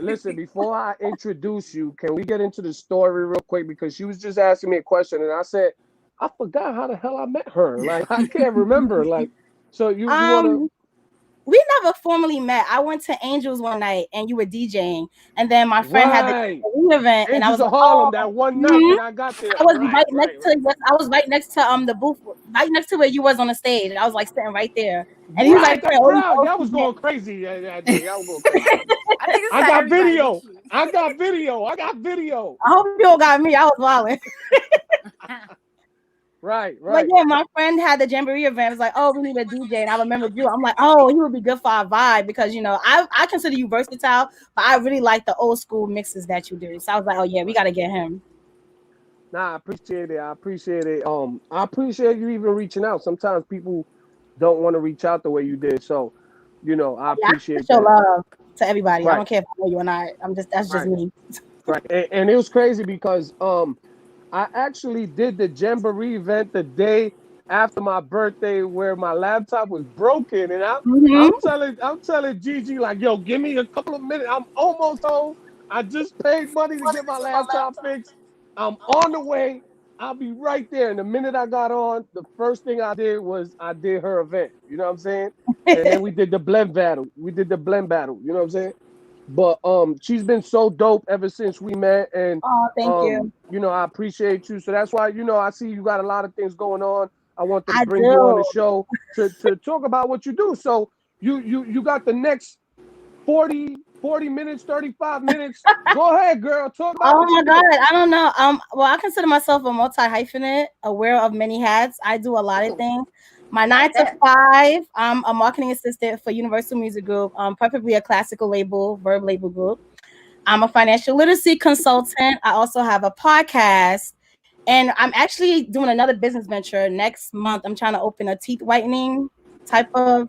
Listen. Before I introduce you, can we get into the story real quick? Because she was just asking me a question, and I said I forgot how the hell I met her. Like I can't remember. Like, so you wanna? We never formally met. I went to Angels one night and you were DJing, and then my friend had the event, and I was in Harlem that one night when I got there. I was right next to the booth, right next to where you was on the stage. I was like sitting right there, and he was like, the crowd. Y'all was going crazy that day. Y'all was going crazy. I got video. I got video. I hope you all got me. I was wilding. Right. But yeah, my friend had the Jamboree event. I was like, oh, we need a DJ. And I remembered you. I'm like, oh, he would be good for our vibe because, you know, I consider you versatile, but I really like the old school mixes that you do. So I was like, oh, yeah, we got to get him. Nah, I appreciate it. I appreciate you even reaching out. Sometimes people don't want to reach out the way you did. So, you know, I appreciate that. Show love to everybody. Right. I don't care if I know you or not. That's just me. Right. And it was crazy because I actually did the Jamboree event the day after my birthday where my laptop was broken. And I'm telling Gigi, like, yo, give me a couple of minutes. I'm almost home. I just paid money to get my laptop fixed. I'm on the way. I'll be right there. And the minute I got on, the first thing I did was I did her event. You know what I'm saying? And then we did the blend battle. You know what I'm saying? But she's been so dope ever since we met, and thank you. You know, I appreciate you. So that's why, you know, I see you got a lot of things going on. I want to bring you on the show to talk about what you do. So you got the next 40 minutes, 35 minutes. Go ahead, girl. Talk about Oh my God. I don't know. Well, I consider myself a multi-hyphenate, aware of many hats. I do a lot of things. My 9 to 5, I'm a marketing assistant for Universal Music Group, preferably a classical label, verb label group. I'm a financial literacy consultant. I also have a podcast, and I'm actually doing another business venture next month. I'm trying to open a teeth whitening type of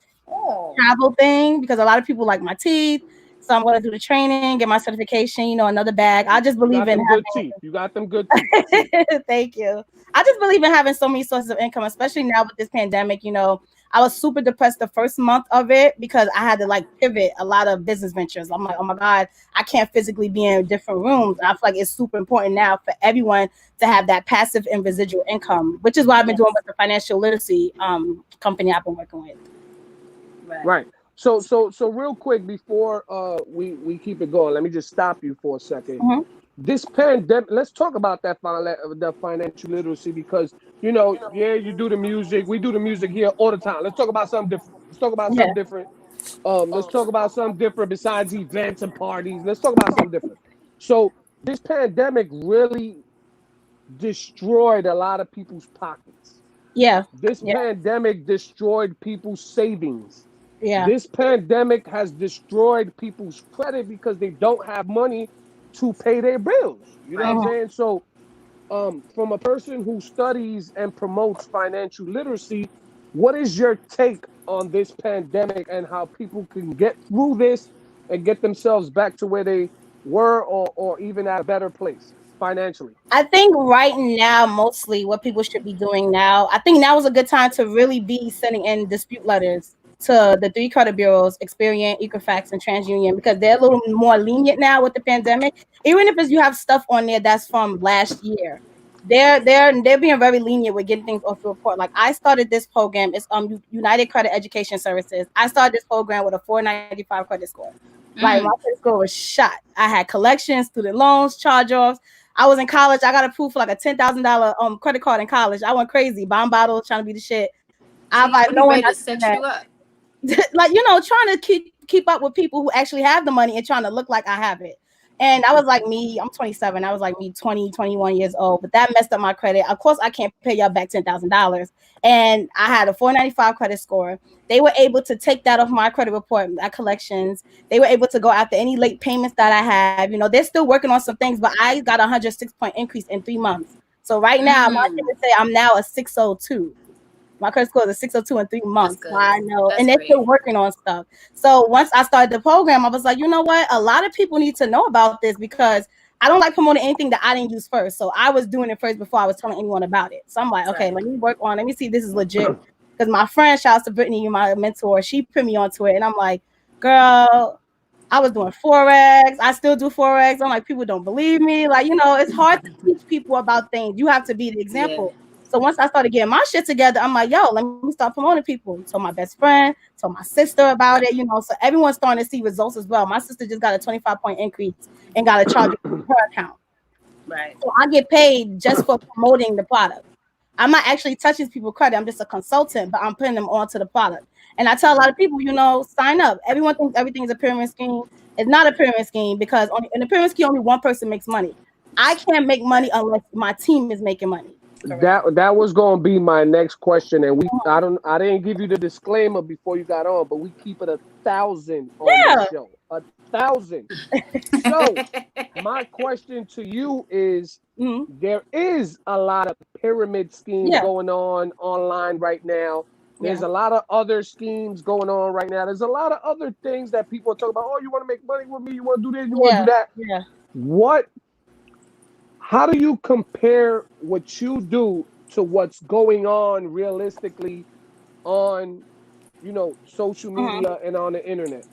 travel thing because a lot of people like my teeth. So I'm going to do the training, get my certification, you know, another bag. I just believe in good teeth. You got them good teeth. Thank you. I just believe in having so many sources of income, especially now with this pandemic. You know, I was super depressed the first month of it because I had to like pivot a lot of business ventures. I'm like, oh my God, I can't physically be in different rooms. And I feel like it's super important now for everyone to have that passive and residual income, which is what I've been doing with the financial literacy company I've been working with. Right. So real quick before we keep it going, let me just stop you for a second. Mm-hmm. This pandemic, let's talk about the financial literacy because, you know, you do the music. We do the music here all the time. Let's talk about something different. Let's talk about something different besides events and parties. Let's talk about something different. So this pandemic really destroyed a lot of people's pockets. Yeah. This Yeah. pandemic destroyed people's savings. Yeah. This pandemic has destroyed people's credit because they don't have money to pay their bills. You know what I'm Mhm. saying? So, from a person who studies and promotes financial literacy, what is your take on this pandemic and how people can get through this and get themselves back to where they were, or even at a better place financially? I think right now, mostly what people should be doing now, I think now is a good time to really be sending in dispute letters to the three credit bureaus, Experian, Equifax, and TransUnion, because they're a little more lenient now with the pandemic. Even if it's, you have stuff on there that's from last year, they're being very lenient with getting things off the report. Like I started this program, it's United Credit Education Services. I started this program with a 495 credit score. Like my credit score was shot. I had collections, student loans, charge-offs. I was in college. I got approved for like a $10,000 credit card in college. I went crazy, buying bottles, trying to be the shit. I'm like, no one ready to else did set you up. like, trying to keep up with people who actually have the money and trying to look like I have it. And I was like me, I'm 27. I was like me 20, 21 years old, but that messed up my credit. Of course, I can't pay y'all back $10,000. And I had a 495 credit score. They were able to take that off my credit report at collections. They were able to go after any late payments that I have. They're still working on some things, but I got a 106-point increase in 3 months. So right now, my thing say I'm now a 602. My credit score is a 602 in 3 months. I know. And they're still working on stuff. So once I started the program, I was like, you know what? A lot of people need to know about this because I don't like promoting anything that I didn't use first. So I was doing it first before I was telling anyone about it. So I'm like, okay, let me see if this is legit. Because my friend, shouts to Brittany, my mentor, she put me onto it. And I'm like, girl, I was doing Forex. I still do Forex. I'm like, people don't believe me. Like, it's hard to teach people about things. You have to be the example. So once I started getting my shit together, I'm like, yo, let me start promoting people. So my best friend, told my sister about it, so everyone's starting to see results as well. My sister just got a 25-point increase and got a charge on her account. Right. So I get paid just for promoting the product. I'm not actually touching people's credit. I'm just a consultant, but I'm putting them onto the product. And I tell a lot of people, sign up. Everyone thinks everything is a pyramid scheme. It's not a pyramid scheme because in a pyramid scheme, only one person makes money. I can't make money unless my team is making money. That was gonna be my next question, and I didn't give you the disclaimer before you got on, but we keep it 1,000 on this show, 1,000. So my question to you is, there is a lot of pyramid schemes going on online right now. There's a lot of other schemes going on right now. There's a lot of other things that people are talking about. Oh, you want to make money with me? You want to do this? You want to do that? Yeah. How do you compare what you do to what's going on realistically on, social media and on the internet?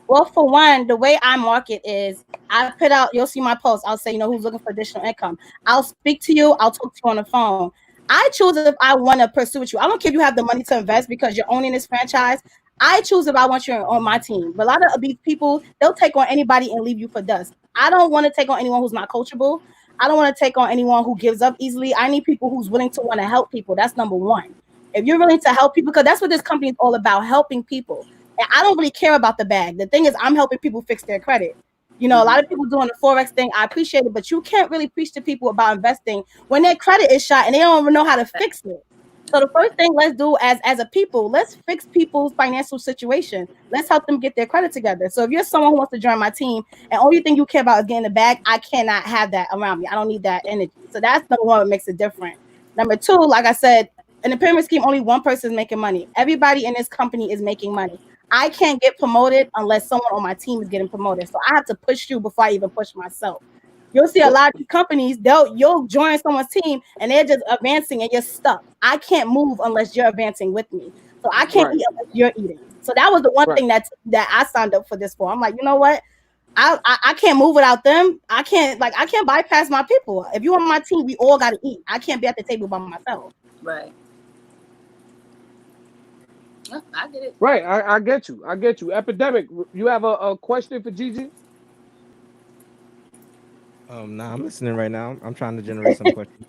Well, for one, the way I market is I put out, you'll see my posts. I'll say, who's looking for additional income. I'll speak to you. I'll talk to you on the phone. I choose if I want to pursue with you. I don't care if you have the money to invest because you're owning this franchise. I choose if I want you on my team. But a lot of these people, they'll take on anybody and leave you for dust. I don't want to take on anyone who's not coachable. I don't want to take on anyone who gives up easily. I need people who's willing to want to help people. That's number one. If you're willing to help people, because that's what this company is all about, helping people. And I don't really care about the bag. The thing is, I'm helping people fix their credit. A lot of people doing the Forex thing, I appreciate it, but you can't really preach to people about investing when their credit is shot and they don't even know how to fix it. So the first thing let's do as a people, let's fix people's financial situation. Let's help them get their credit together. So if you're someone who wants to join my team and only thing you care about is getting the bag, I cannot have that around me. I don't need that energy. So that's number one, what makes it different. Number two, like I said, in the pyramid scheme, only one person is making money. Everybody in this company is making money. I can't get promoted unless someone on my team is getting promoted. So I have to push you before I even push myself. You'll see a lot of these companies, you'll join someone's team and they're just advancing and you're stuck. I can't move unless you're advancing with me. So I can't eat unless you're eating. So that was the one thing that I signed up for this for. I'm like, you know what? I can't move without them. I can't bypass my people. If you're on my team, we all gotta eat. I can't be at the table by myself. Right. Oh, I get it. Right, I get you. Epidemic, you have a question for Gigi? Nah, I'm listening right now. I'm trying to generate some questions.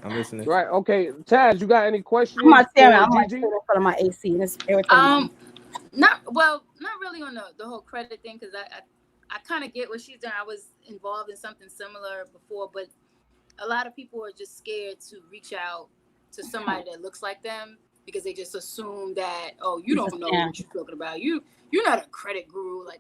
I'm listening. Right, okay. Taz, you got any questions I'm not staring. for I'm like Gigi? sitting in front of my AC and it's irritating. Not really on the whole credit thing because I kind of get what she's doing. I was involved in something similar before, but a lot of people are just scared to reach out to somebody that looks like them because they just assume that, oh, you don't know what you're talking about. You're not a credit guru. Like,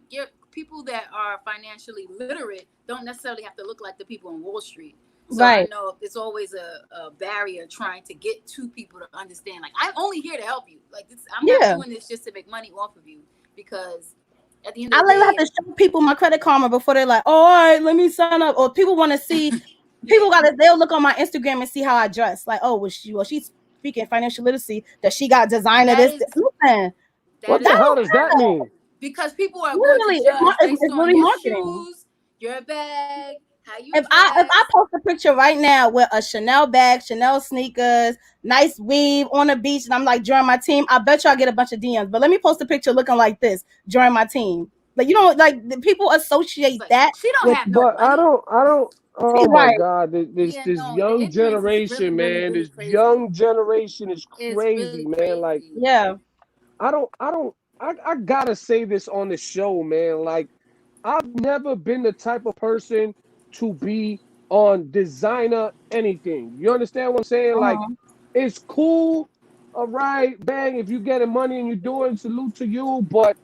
people that are financially literate don't necessarily have to look like the people on Wall Street. So I know it's always a barrier trying to get to people to understand. Like, I'm only here to help you. Like, I'm not doing this just to make money off of you, because at the end of the day, I have to show people my Credit Karma before they're like, oh, all right, let me sign up. Or people want to see. They'll look on my Instagram and see how I dress. Like, oh, she's speaking financial literacy. That she got designer this. Listen, what the hell does that mean? Because people are going to judge based on your shoes, your bag, how you if I post a picture right now with a Chanel bag, Chanel sneakers, nice weave on the beach, and I'm like, join my team, I bet you I get a bunch of DMs. But let me post a picture looking like this, join my team. Like, you know, like the people associate that. She don't have no but money. I don't. Oh my God! This young generation, man. This young generation is crazy, man. Like, I gotta say this on the show, man. Like, I've never been the type of person to be on designer anything. You understand what I'm saying? Like, it's cool, all right, bang. If you're getting money and you're doing, salute to you, but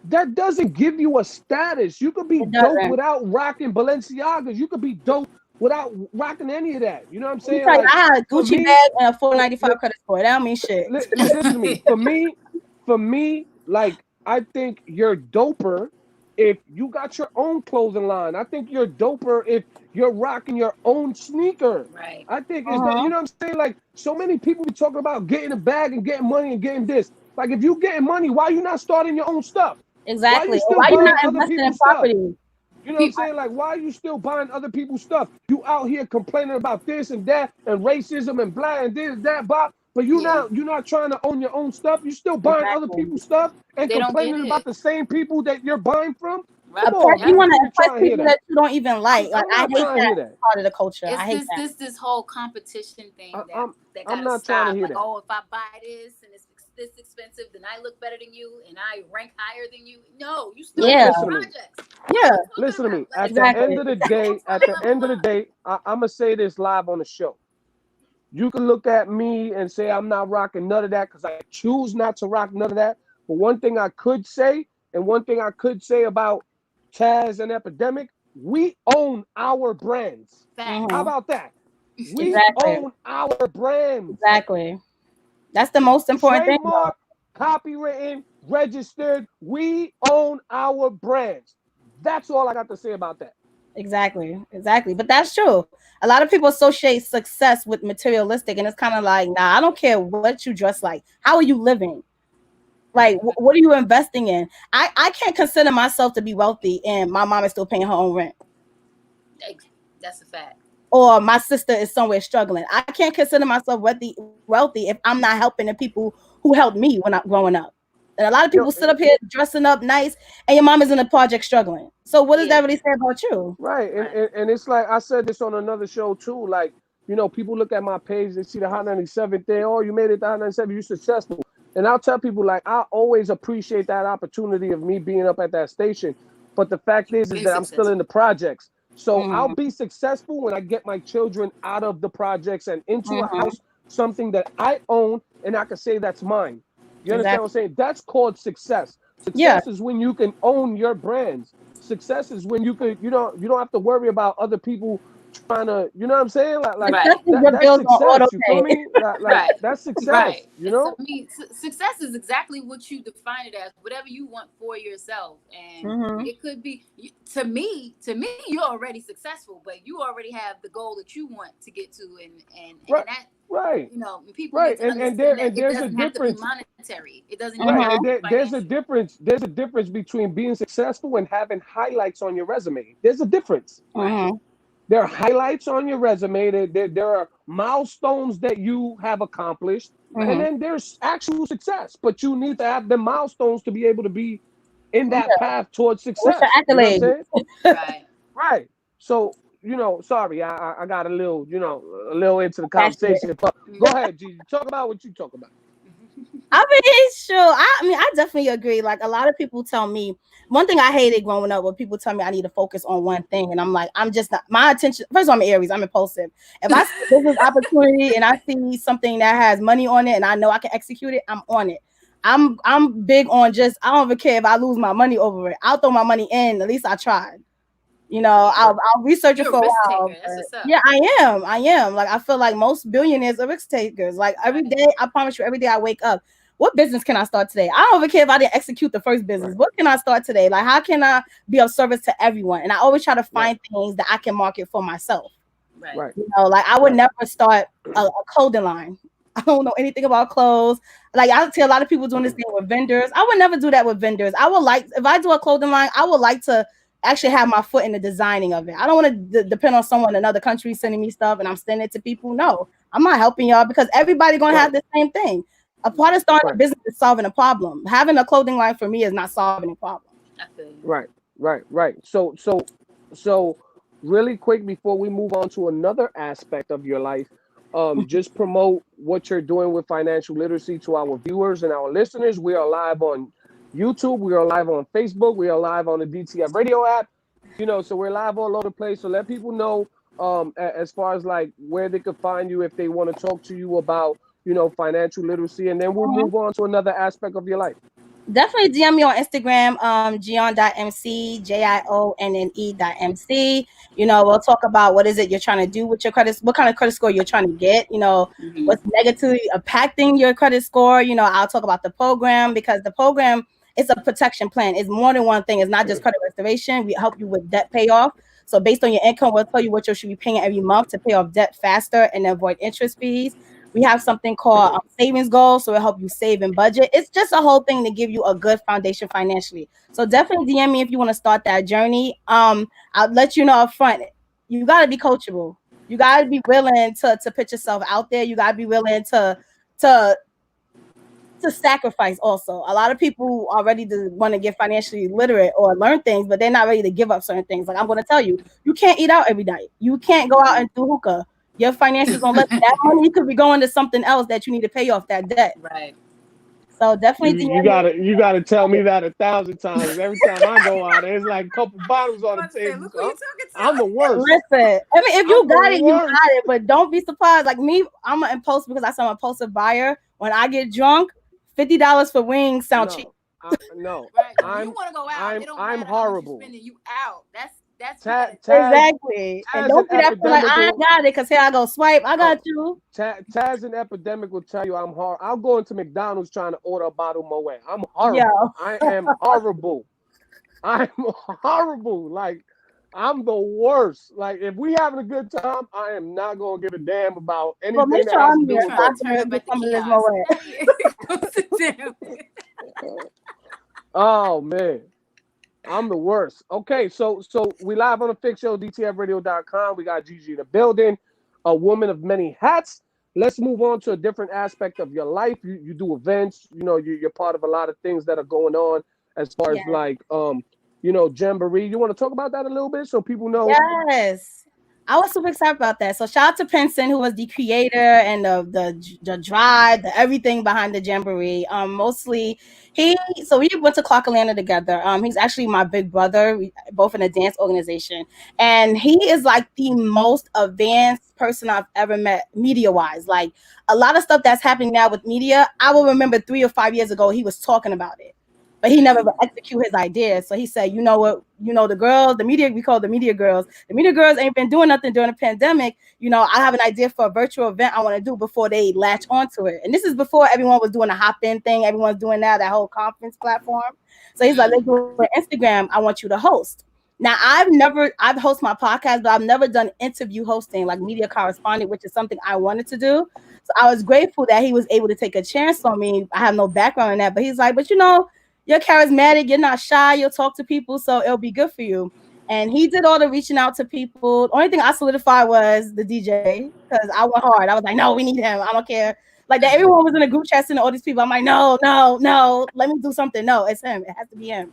that doesn't give you a status. You could be dope without rocking Balenciagas. You could be dope without rocking any of that. You know what I'm saying? Like, I had a Gucci bag and a 495 credit score. That don't mean shit. Listen to me. For me, like, I think you're doper if you got your own clothing line. I think you're doper if you're rocking your own sneaker. Right. I think is that, you know what I'm saying? Like, so many people be talking about getting a bag and getting money and getting this. Like, if you getting money, why you not starting your own stuff? Exactly. Why you not other investing in people's property? stuff? You know what I'm saying? Like, why are you still buying other people's stuff? You out here complaining about this and that and racism and blah and this, that, blah. But you're not trying to own your own stuff. You still buying other people's stuff and complaining about the same people that you're buying from. Come on, you want to impress hear people that you don't even like. Like, I hate that part of the culture. It's I hate that. this whole competition thing that I'm gotta not stop. trying to hear Like, that. oh, if I buy this and it's this expensive, then I look better than you and I rank higher than you. No, you still get projects. Listen to me. At the end of the day, I'm gonna say this live on the show. You can look at me and say I'm not rocking none of that because I choose not to rock none of that. But one thing I could say, about Taz and Epidemic, we own our brands. How about that? We own our brands. Exactly. That's the most important thing. Trademark, copywritten, registered. We own our brands. That's all I got to say about that. Exactly. But that's true. A lot of people associate success with materialistic, and it's kind of like, nah, I don't care what you dress like. How are you living? Like, what are you investing in? I can't consider myself to be wealthy, and my mom is still paying her own rent. That's a fact. Or my sister is somewhere struggling. I can't consider myself wealthy if I'm not helping the people who helped me when I'm growing up. And a lot of people sit up here dressing up nice, and your mom is in the project struggling. So what does that really say about you? Right. And it's like, I said this on another show too. Like, you know, people look at my page, they see the Hot 97 thing. Oh, you made it to Hot 97, you're successful. And I'll tell people, like, I always appreciate that opportunity of me being up at that station. But the fact is that I'm still in the projects. So I'll be successful when I get my children out of the projects and into a house, something that I own, and I can say that's mine. You understand what I'm saying? That's called success. Success is when you can own your brands. Success is when you could, you don't have to worry about other people trying to, you know what I'm saying? Like that's success. You feel me? Like that's success. You know? I mean, success is exactly what you define it as. Whatever you want for yourself, and it could be to me, you're already successful, but you already have the goal that you want to get to, and that. Right. You know, people need to understand that there's a difference. Monetary. It doesn't. Right. And there's a difference. There's a difference between being successful and having highlights on your resume. There's a difference. There are highlights on your resume. There are milestones that you have accomplished, and then there's actual success. But you need to have the milestones to be able to be in that path towards success. You know what I'm saying? Right. So, you know, sorry, I got a little into the conversation. But go ahead, G. Talk about what you talk about. I mean, sure. I definitely agree. Like a lot of people tell me, one thing I hated growing up when people tell me I need to focus on one thing, and I'm like, I'm just not. My attention. First of all, I'm Aries. I'm impulsive. If I see a business opportunity and I see something that has money on it, and I know I can execute it, I'm on it. I'm big on just. I don't even care if I lose my money over it. I'll throw my money in. At least I tried. I'll research it You're a for a risk while. taker. That's what's up. Yeah, I am. I am. Like I feel like most billionaires are risk takers. Like every day, I promise you, every day I wake up, what business can I start today? I don't even care if I didn't execute the first business. What can I start today? Like how can I be of service to everyone? And I always try to find things that I can market for myself. Right. Like I would never start a clothing line. I don't know anything about clothes. Like I see a lot of people doing this thing with vendors. I would never do that with vendors. I would like if I do a clothing line, I would like to actually have my foot in the designing of it. I don't want to depend on someone in another country sending me stuff and I'm sending it to people. No, I'm not helping y'all because everybody gonna have the same thing. A part of starting a business is solving a problem. Having a clothing line for me is not solving a problem. Right. So really quick before we move on to another aspect of your life, just promote what you're doing with financial literacy to our viewers and our listeners. We are live on YouTube. We are live on Facebook. We are live on the DTF radio app. So we're live all over the place. So let people know as far as like where they could find you if they want to talk to you about, financial literacy. And then we'll move on to another aspect of your life. Definitely DM me on Instagram, gion.mc, JIONNE.mc. We'll talk about what is it you're trying to do with your credit, what kind of credit score you're trying to get, what's negatively impacting your credit score. I'll talk about the program because the program is a protection plan. It's more than one thing. It's not just credit restoration. We help you with debt payoff. So based on your income, we'll tell you what you should be paying every month to pay off debt faster and avoid interest fees. We have something called savings goals, so it'll help you save and budget. It's just a whole thing to give you a good foundation financially. So definitely DM me if you want to start that journey. I'll let you know up front. You gotta be coachable. You gotta be willing to put yourself out there. You gotta be willing to sacrifice also. A lot of people are ready to want to get financially literate or learn things, but they're not ready to give up certain things. Like I'm going to tell you, you can't eat out every night. You can't go out and do hookah. Your finances don't let that money could be going to something else that you need to pay off that debt. Right. So definitely you gotta tell me that 1,000 times. Every time I go out, there's like a couple bottles on the table. I'm the worst. Listen, I mean, if you got it, you got it. But don't be surprised. Like me, I'm an impulsive because I'm an impulsive buyer. When I get drunk, $50 for wings sound cheap. No, right. You want to go out? I'm horrible. You out. That's exactly. And don't be that like I ain't got it because here I go swipe. I got you. Taz and Epidemic will tell you I'm horrible. I'll go into McDonald's trying to order a bottle of Moet. I'm horrible. Yo. I am horrible. I'm horrible. Like I'm the worst. Like if we having a good time, I am not gonna give a damn about anything that has to do with Oh man. I'm the worst. Okay, so we live on the Fix Show, DTFradio.com. We got Gigi in the building, a woman of many hats. Let's move on to a different aspect of your life. You do events. You're part of a lot of things that are going on as far as like Jamboree. You want to talk about that a little bit so people know? Yes. I was super excited about that. So shout out to Pinson, who was the creator and the drive, the everything behind the Jamboree. Mostly we went to Clark Atlanta together. He's actually my big brother, both in a dance organization. And he is like the most advanced person I've ever met media-wise. Like a lot of stuff that's happening now with media, I will remember 3 or 5 years ago, he was talking about it. But he never execute his ideas. So he said, you know what, the girls, the media, we call the media girls. The media girls ain't been doing nothing during the pandemic. I have an idea for a virtual event I want to do before they latch onto it. And this is before everyone was doing a hop-in thing. Everyone's doing now, that whole conference platform. So he's like, let's do it on Instagram. I want you to host. Now, I've hosted my podcast, but I've never done interview hosting, like media correspondent, which is something I wanted to do. So I was grateful that he was able to take a chance on me. I have no background in that, but he's like, but you're charismatic, you're not shy, you'll talk to people, so it'll be good for you. And he did all the reaching out to people. The only thing I solidified was the DJ because I went hard. I was like, no, we need him. I don't care. Like that, everyone was in a group chat and all these people. I'm like, no, let me do something. No, it's him. It has to be him.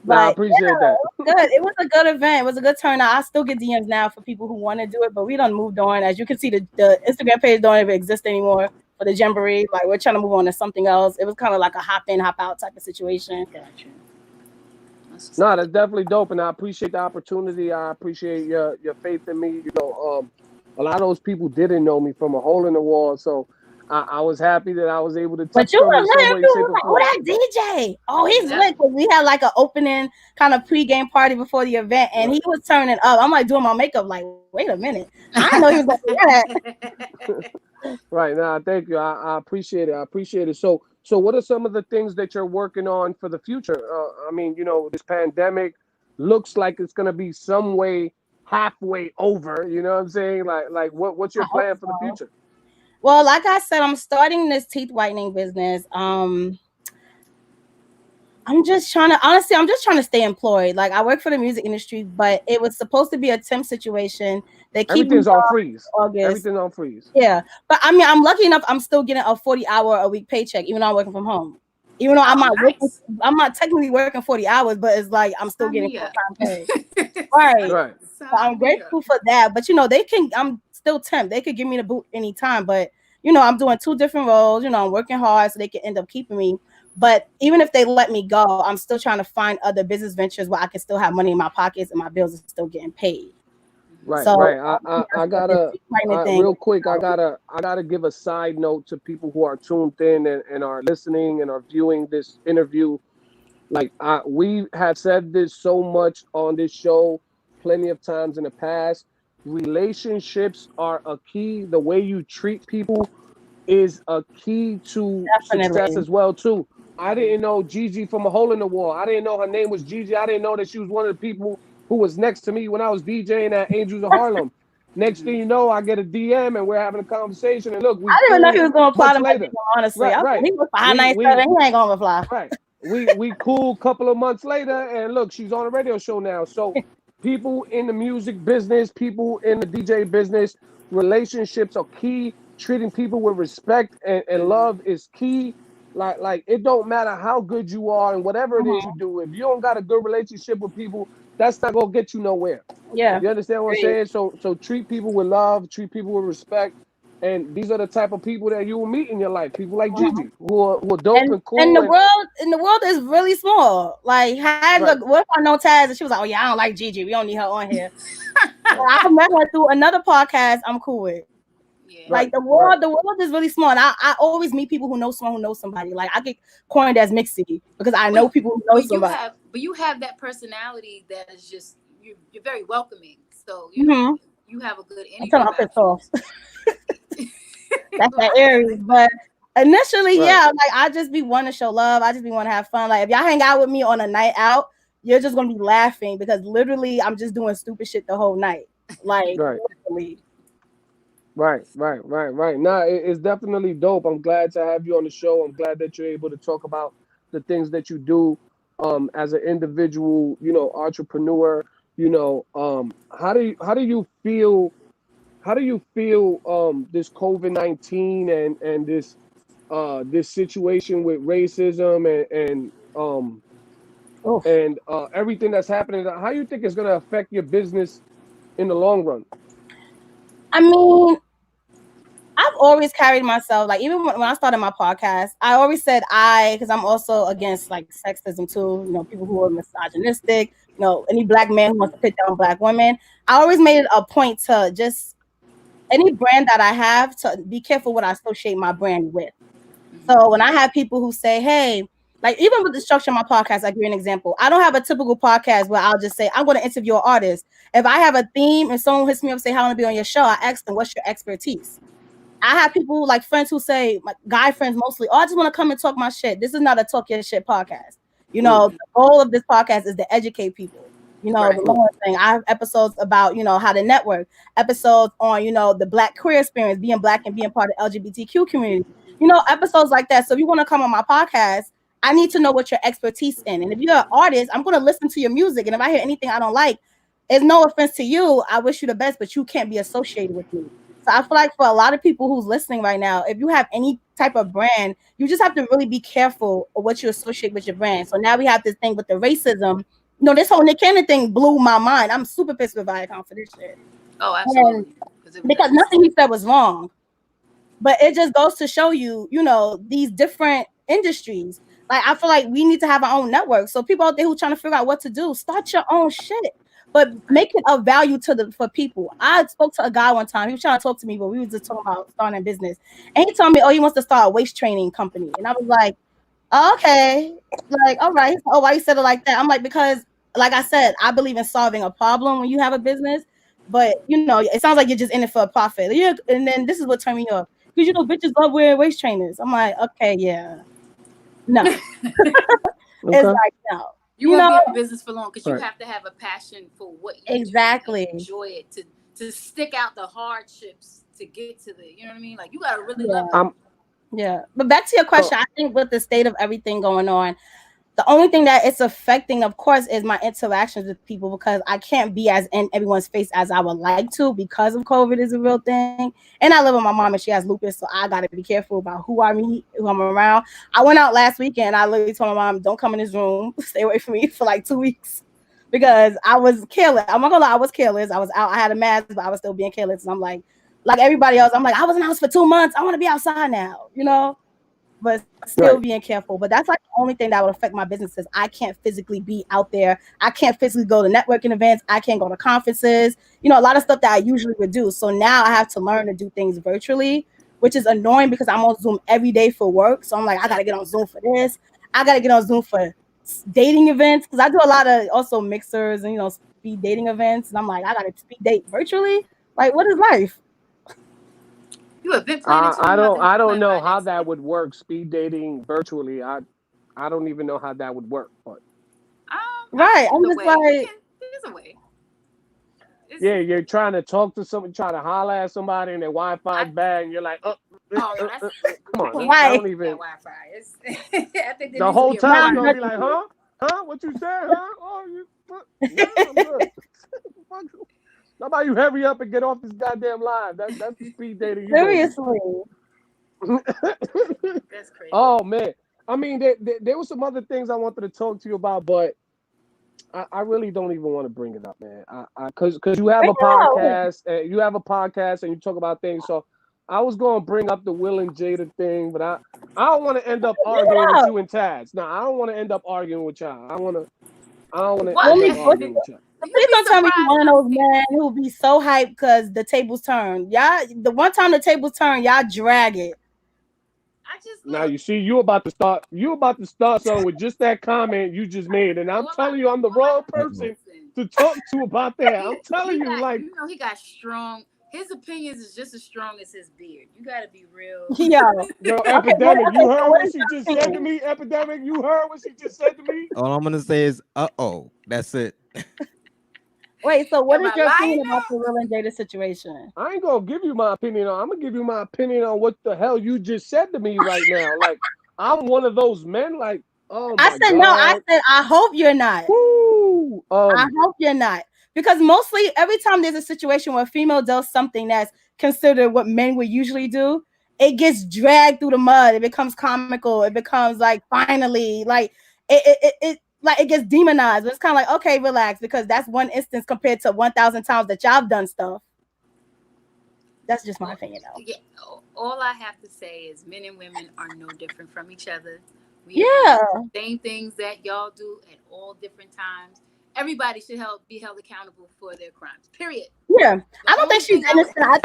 But I appreciate that. Good. It was a good event. It was a good turnout. I still get DMs now for people who want to do it, but we done moved on. As you can see, the Instagram page don't even exist anymore. for the jamboree. Like we're trying to move on to something else. It was kind of like a hop in, hop out type of situation. Gotcha. No, that's definitely dope, and I appreciate the opportunity. I appreciate your faith in me. A lot of those people didn't know me from a hole in the wall, so I was happy that I was able to But touch you them in were some letting way, shape, people or like, oh, form. that DJ. Oh, he's lit. Cause we had like an opening kind of pregame party before the event, and he was turning up. I'm like doing my makeup, like, wait a minute, I didn't know he was gonna do that. Right now, thank you. I appreciate it. I appreciate it. So what are some of the things that you're working on for the future? I mean, this pandemic looks like it's gonna be some way halfway over. You know what I'm saying? Like what's your I hope plan for the so. future? Well, like I said, I'm starting this teeth whitening business. I'm just trying to stay employed. Like I work for the music industry, but it was supposed to be a temp situation. They keep me Everything's on on freeze. August. Everything's on freeze. Yeah, but I mean, I'm lucky enough. I'm still getting a 40-hour a week paycheck, even though I'm working from home. Even though I'm not technically working 40 hours, but it's like I'm still getting full-time pay. Right. Right. So I'm grateful for that. But I'm still temp. They could give me the boot anytime. But I'm doing 2 different roles. I'm working hard so they can end up keeping me. But even if they let me go, I'm still trying to find other business ventures where I can still have money in my pockets and my bills are still getting paid. Right, So right. I gotta real quick. I gotta give a side note to people who are tuned in and are listening and are viewing this interview. Like we have said this so much on this show, plenty of times in the past. Relationships are a key. The way you treat people is a key to success Definitely. as well too. I didn't know Gigi from a hole in the wall. I didn't know her name was Gigi. I didn't know that she was one of the people who was next to me when I was DJing at Angels of Harlem. Next thing you know, I get a DM and we're having a conversation. And look, we I didn't even know cool he was gonna apply months to my later. people, honestly. Right, I thought right. he was for high We 97. we He ain't gonna reply. right. We cool couple of months later, and look, she's on a radio show now. So people in the music business, people in the DJ business, relationships are key. Treating people with respect and love is key. Like it don't matter how good you are and whatever it is you do. If you don't got a good relationship with people, that's not gonna get you nowhere. Yeah. You understand what I'm saying? So treat people with love, treat people with respect. And these are the type of people that you will meet in your life. People like Gigi, who are dope and cool. And the world is really small. Like what if I know Taz and she was like, oh yeah, I don't like Gigi. We don't need her on here. I met her through another podcast I'm cool with. Yeah. Like the world is really small. And I always meet people who know someone who knows somebody. Like I get coined as Mixie because I know people who know somebody. You have that personality that is just you're very welcoming. So you have a good energy. I'm pissed off. That's that Aries. But initially, like I just be wanting to show love. I just be want to have fun. Like if y'all hang out with me on a night out, you're just gonna be laughing because literally I'm just doing stupid shit the whole night. Like literally. Right. Nah, it's definitely dope. I'm glad to have you on the show. I'm glad that you're able to talk about the things that you do as an individual, entrepreneur. How do you feel this COVID-19 and this situation with racism and everything that's happening? How do you think it's gonna affect your business in the long run? I mean, I've always carried myself, like even when I started my podcast, I always said because I'm also against like sexism too, people who are misogynistic, any black man who wants to put down black women. I always made it a point to just any brand that I have to be careful what I associate my brand with. So when I have people who say, hey, like even with the structure of my podcast, I'll give you an example. I don't have a typical podcast where I'll just say, I'm going to interview an artist. If I have a theme and someone hits me up and say, how I want to be on your show, I ask them, what's your expertise? I have people like friends who say, my guy friends mostly, I just want to come and talk my shit. This is not a talk your shit podcast. The goal of this podcast is to educate people. The long thing. I have episodes about, how to network, episodes on, the Black queer experience, being Black and being part of LGBTQ community, episodes like that. So if you want to come on my podcast, I need to know what your expertise in. And if you're an artist, I'm going to listen to your music. And if I hear anything I don't like, it's no offense to you. I wish you the best, but you can't be associated with me. So I feel like for a lot of people who's listening right now, if you have any type of brand, you just have to really be careful of what you associate with your brand. So now we have this thing with the racism. This whole Nick Cannon thing blew my mind. I'm super pissed with Viacom for this shit. Oh, absolutely. Because nothing he said was wrong. But it just goes to show you, you know, these different industries. Like I feel like we need to have our own network. So people out there who trying to figure out what to do, start your own shit, but make it of value to the for people. I spoke to a guy one time. He was trying to talk to me, but we was just talking about starting a business, and he told me, oh, he wants to start a waist training company, and I was like, oh, okay, like all right. Oh, why you said it like that? I'm like, because like I said, I believe in solving a problem when you have a business. But you know, it sounds like you're just in it for a profit. Yeah, and then this is what turned me off. Because you know, bitches love wearing waist trainers. I'm like, okay, yeah. No. It's like no. You won't be in business for long because you Right. have to have a passion for what you Exactly. do and enjoy it to stick out the hardships to get to the, you know what I mean? Like you gotta really love it. Yeah. But back to your question, I think with the state of everything going on, the only thing that it's affecting, of course, is my interactions with people because I can't be as in everyone's face as I would like to because of COVID is a real thing. And I live with my mom and she has lupus, so I got to be careful about who I meet, who I'm around. I went out last weekend. I literally told my mom, don't come in this room, stay away from me for like 2 weeks because I was careless. I'm not gonna lie, I was careless. I was out, I had a mask, but I was still being careless. And I'm like everybody else, I'm like, I was in the house for 2 months. I want to be outside now, you know? But still being careful. But that's like the only thing that would affect my businesses. I can't physically be out there. I can't physically go to networking events. I can't go to conferences. You know, a lot of stuff that I usually would do. So now I have to learn to do things virtually, which is annoying because I'm on Zoom every day for work. So I'm like, I got to get on Zoom for this. I got to get on Zoom for dating events because I do a lot of also mixers and, you know, speed dating events. And I'm like, I got to speed date virtually. Like, what is life? You have been planning I don't know how that would work. Speed dating virtually. I don't even know how that would work. But right, I'm just like, there's a way. Yeah, you're trying to talk to someone, trying to holler at somebody, and their Wi-Fi's bad, and you're like, come on, I don't even. I think The whole time you're gonna be like, huh? What you said, huh? Oh, you. No, I'm good. How about you hurry up and get off this goddamn live? That's the speed dating you seriously. That's crazy. Oh man, I mean, there were some other things I wanted to talk to you about, but I really don't even want to bring it up, man. Because you have a podcast, and you talk about things. So I was going to bring up the Will and Jada thing, but I don't want to end up arguing with you and Taz. No, I don't want to end up arguing with y'all. I don't want to end up arguing with y'all. Please don't tell me you one of those men who be so hyped because the tables turn. Y'all, the one time the tables turn, y'all drag it. Now you see, you about to start something with just that comment you just made, and I'm telling you, I'm the wrong person to talk to about that. I'm telling you, like, you know, he got strong. His opinions is just as strong as his beard. You got to be real. Yo, Epidemic, you heard what she just said to me? Epidemic, you heard what she just said to me? All I'm gonna say is, that's it. Wait, so what is your opinion about the Will and Jada situation? I ain't gonna give you my opinion on. I'm gonna give you my opinion on what the hell you just said to me right now. Like, I'm one of those men. Like, oh my I said God. no. I said I hope you're not. Woo, I hope you're not, because mostly every time there's a situation where a female does something that's considered what men would usually do, it gets dragged through the mud. It becomes comical. It becomes like finally like it like it gets demonized. But it's kind of like, okay, relax, because that's one instance compared to 1,000 times that y'all have done stuff. That's just my opinion, though. Yeah, all I have to say is men and women are no different from each other. We Yeah, do the same things that y'all do at all different times. Everybody should be held accountable for their crimes. Period. Yeah, I don't think she's innocent. I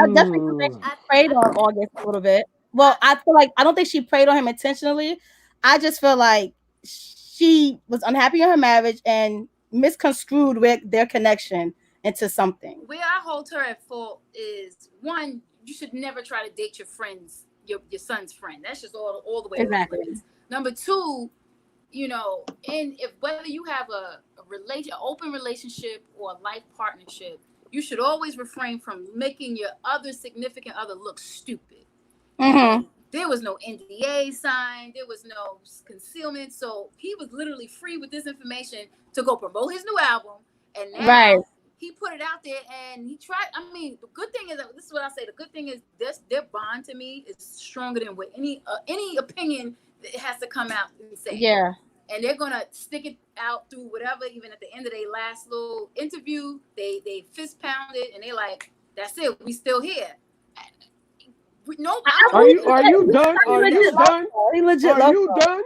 definitely think she preyed on August a little bit. Well, I feel like I don't think she preyed on him intentionally. I just feel like she was unhappy in her marriage and misconstrued with their connection into something. Where I hold her at fault is, one, you should never try to date your friends, your son's friend. That's just all the way exactly. Number two, you know, and if whether you have an open relationship or a life partnership, you should always refrain from making your other significant other look stupid. Mm-hmm. There was no NDA signed, there was no concealment, so he was literally free with this information to go promote his new album, and now he put it out there and he tried. I mean, the good thing is, this is what I say. The good thing is their bond to me is stronger than what any opinion that has to come out and say. Yeah. And they're gonna stick it out through whatever. Even at the end of their last little interview, they fist pounded and they like, that's it. We still here. No, Are you done? Are you done? He legit Are loves you her. done?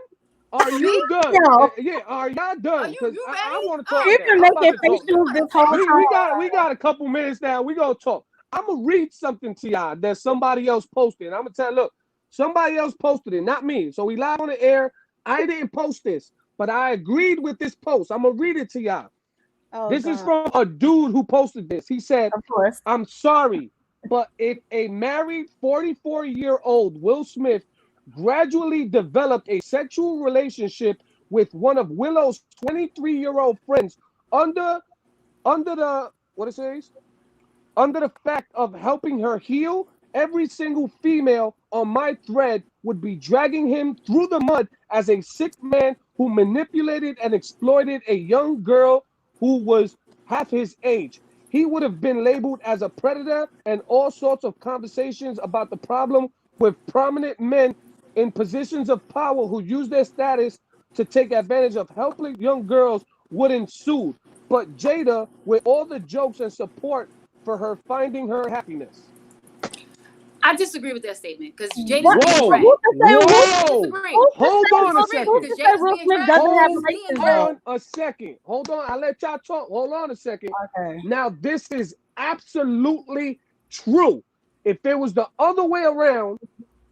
Are you done? Yo. Yeah, are y'all done? Because I want to talk He's now. been I'm about making to talk now. facials this whole time. We got a couple minutes now. We gonna talk. I'm gonna read something to y'all that somebody else posted. I'm gonna tell. Look, somebody else posted it, not me. So we live on the air. I didn't post this, but I agreed with this post. I'm gonna read it to y'all. Oh, This is God. from a dude who posted this. He said, Of course. "I'm sorry, but if a married 44-year-old Will Smith gradually developed a sexual relationship with one of Willow's 23-year-old friends under the what it says under the fact of helping her heal, every single female on my thread would be dragging him through the mud as a sick man who manipulated and exploited a young girl who was half his age. He would have been labeled as a predator, and all sorts of conversations about the problem with prominent men in positions of power who use their status to take advantage of helpless young girls would ensue. But Jada, with all the jokes and support for her finding her happiness." I disagree with that statement because Jada's What? being Whoa, dragged. whoa! Disagree. Hold on a Disagree second. because Jada's Will being Smith dragged. doesn't have He's being relations, dragged. Hold on a second. Hold on. I'll let y'all talk. Hold on a second. Okay. Now, this is absolutely true. If it was the other way around,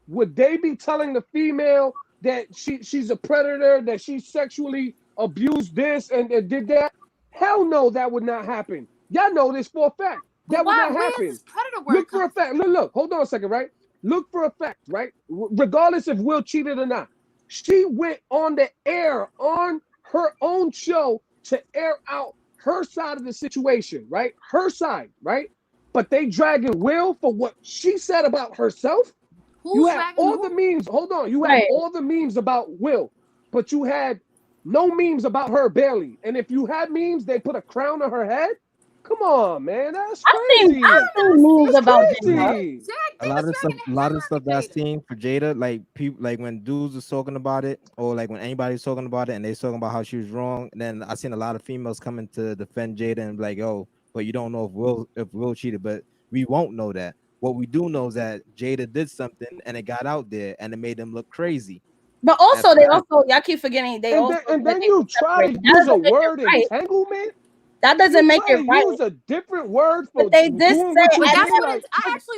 would they be telling the female that she's a predator, that she sexually abused this and did that? Hell no, that would not happen. Y'all know this for a fact. That would not Where happen. is this predator word Look for a fact. Look, hold on a second, right? Look for a fact, right? Regardless if Will cheated or not. She went on the air on her own show to air out her side of the situation, right? Her side, right? But they dragging Will for what she said about herself. You had all the memes. Hold on. You had all the memes about Will, but you had no memes about her barely. And if you had memes, they put a crown on her head. Come on, man. That's crazy. I've seen memes That's about crazy. A lot of stuff that I've seen for Jada, like people, like when dudes was talking about it, or like when anybody's talking about it, and they talking about how she was wrong. And then I seen a lot of females coming to defend Jada and be like, "Oh, but you don't know if Will cheated, but we won't know that. What we do know is that Jada did something, and it got out there, and it made them look crazy." But also, y'all keep forgetting they also. And then you try to use a word entanglement. That doesn't make it right. Use a different word for but they did doing say, what you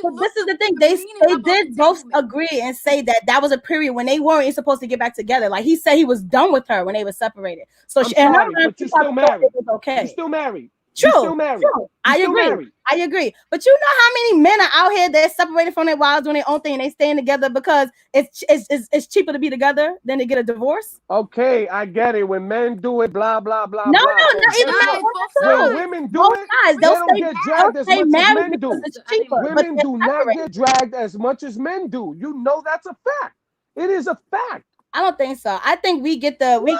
but this is the thing. They did both agree and say that was a period when they weren't supposed to get back together. Like he said, he was done with her when they were separated. So I'm sorry, but you're still married. It was okay. You're still married. True. You're still married. True. I agree. But you know how many men are out here they're separated from their wives doing their own thing and they staying together because it's cheaper to be together than to get a divorce. Okay, I get it. When men do it, blah blah blah. No, blah. not even when women do it, they don't get dragged as much as men do. It's cheaper. Women do not get dragged as much as men do. You know that's a fact. It is a fact. I don't think so. I think we get dragged. You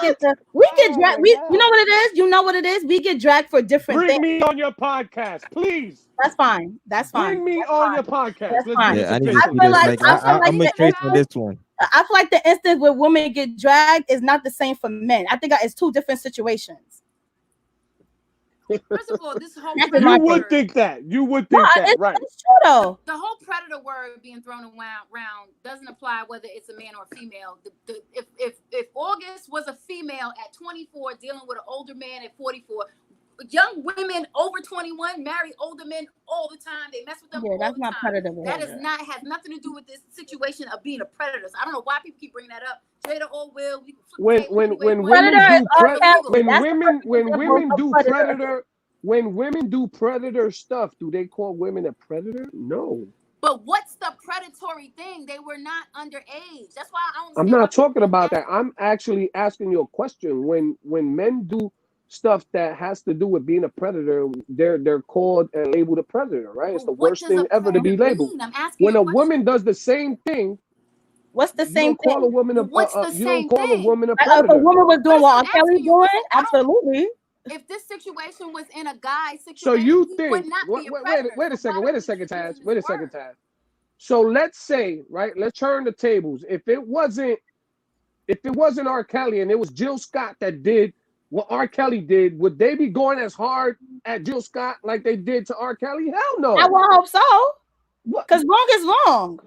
know what it is. We get dragged for different things. Bring me on your podcast, please. That's fine. Bring me on your podcast. That's fine. Yeah, I need to see this. I'm with Trace on this one. I feel like the instance where women get dragged is not the same for men. I think it's two different situations. First of all, this whole you would think that. You would think that, right? It's true though. The whole predator word being thrown around doesn't apply whether it's a man or a female. If August was a female at 24 dealing with an older man at 44, young women over 21 marry older men all the time. They mess with them all that's the not time. predator word. That has nothing to do with this situation of being a predator. So I don't know why people keep bringing that up. Jada or Will. When women do predator stuff, do they call women a predator? No. But what's the predatory thing? They were not underage. That's why I don't. I'm not talking about that. I'm actually asking you a question. When men do stuff that has to do with being a predator, they're called and labeled a predator, right? It's the worst thing ever to be labeled. When a woman does the same thing, what's the same thing? Call a woman a, what's the you same don't call thing? a woman a Like, predator. if a woman was doing what Kelly's doing, absolutely. If this situation was in a guy situation, so you think? would not be a predator. Wait a second, Taz. So let's say, right? Let's turn the tables. If it wasn't R. Kelly and it was Jill Scott that did what R. Kelly did, would they be going as hard at Jill Scott like they did to R. Kelly? Hell no. I would hope so. Because wrong is wrong.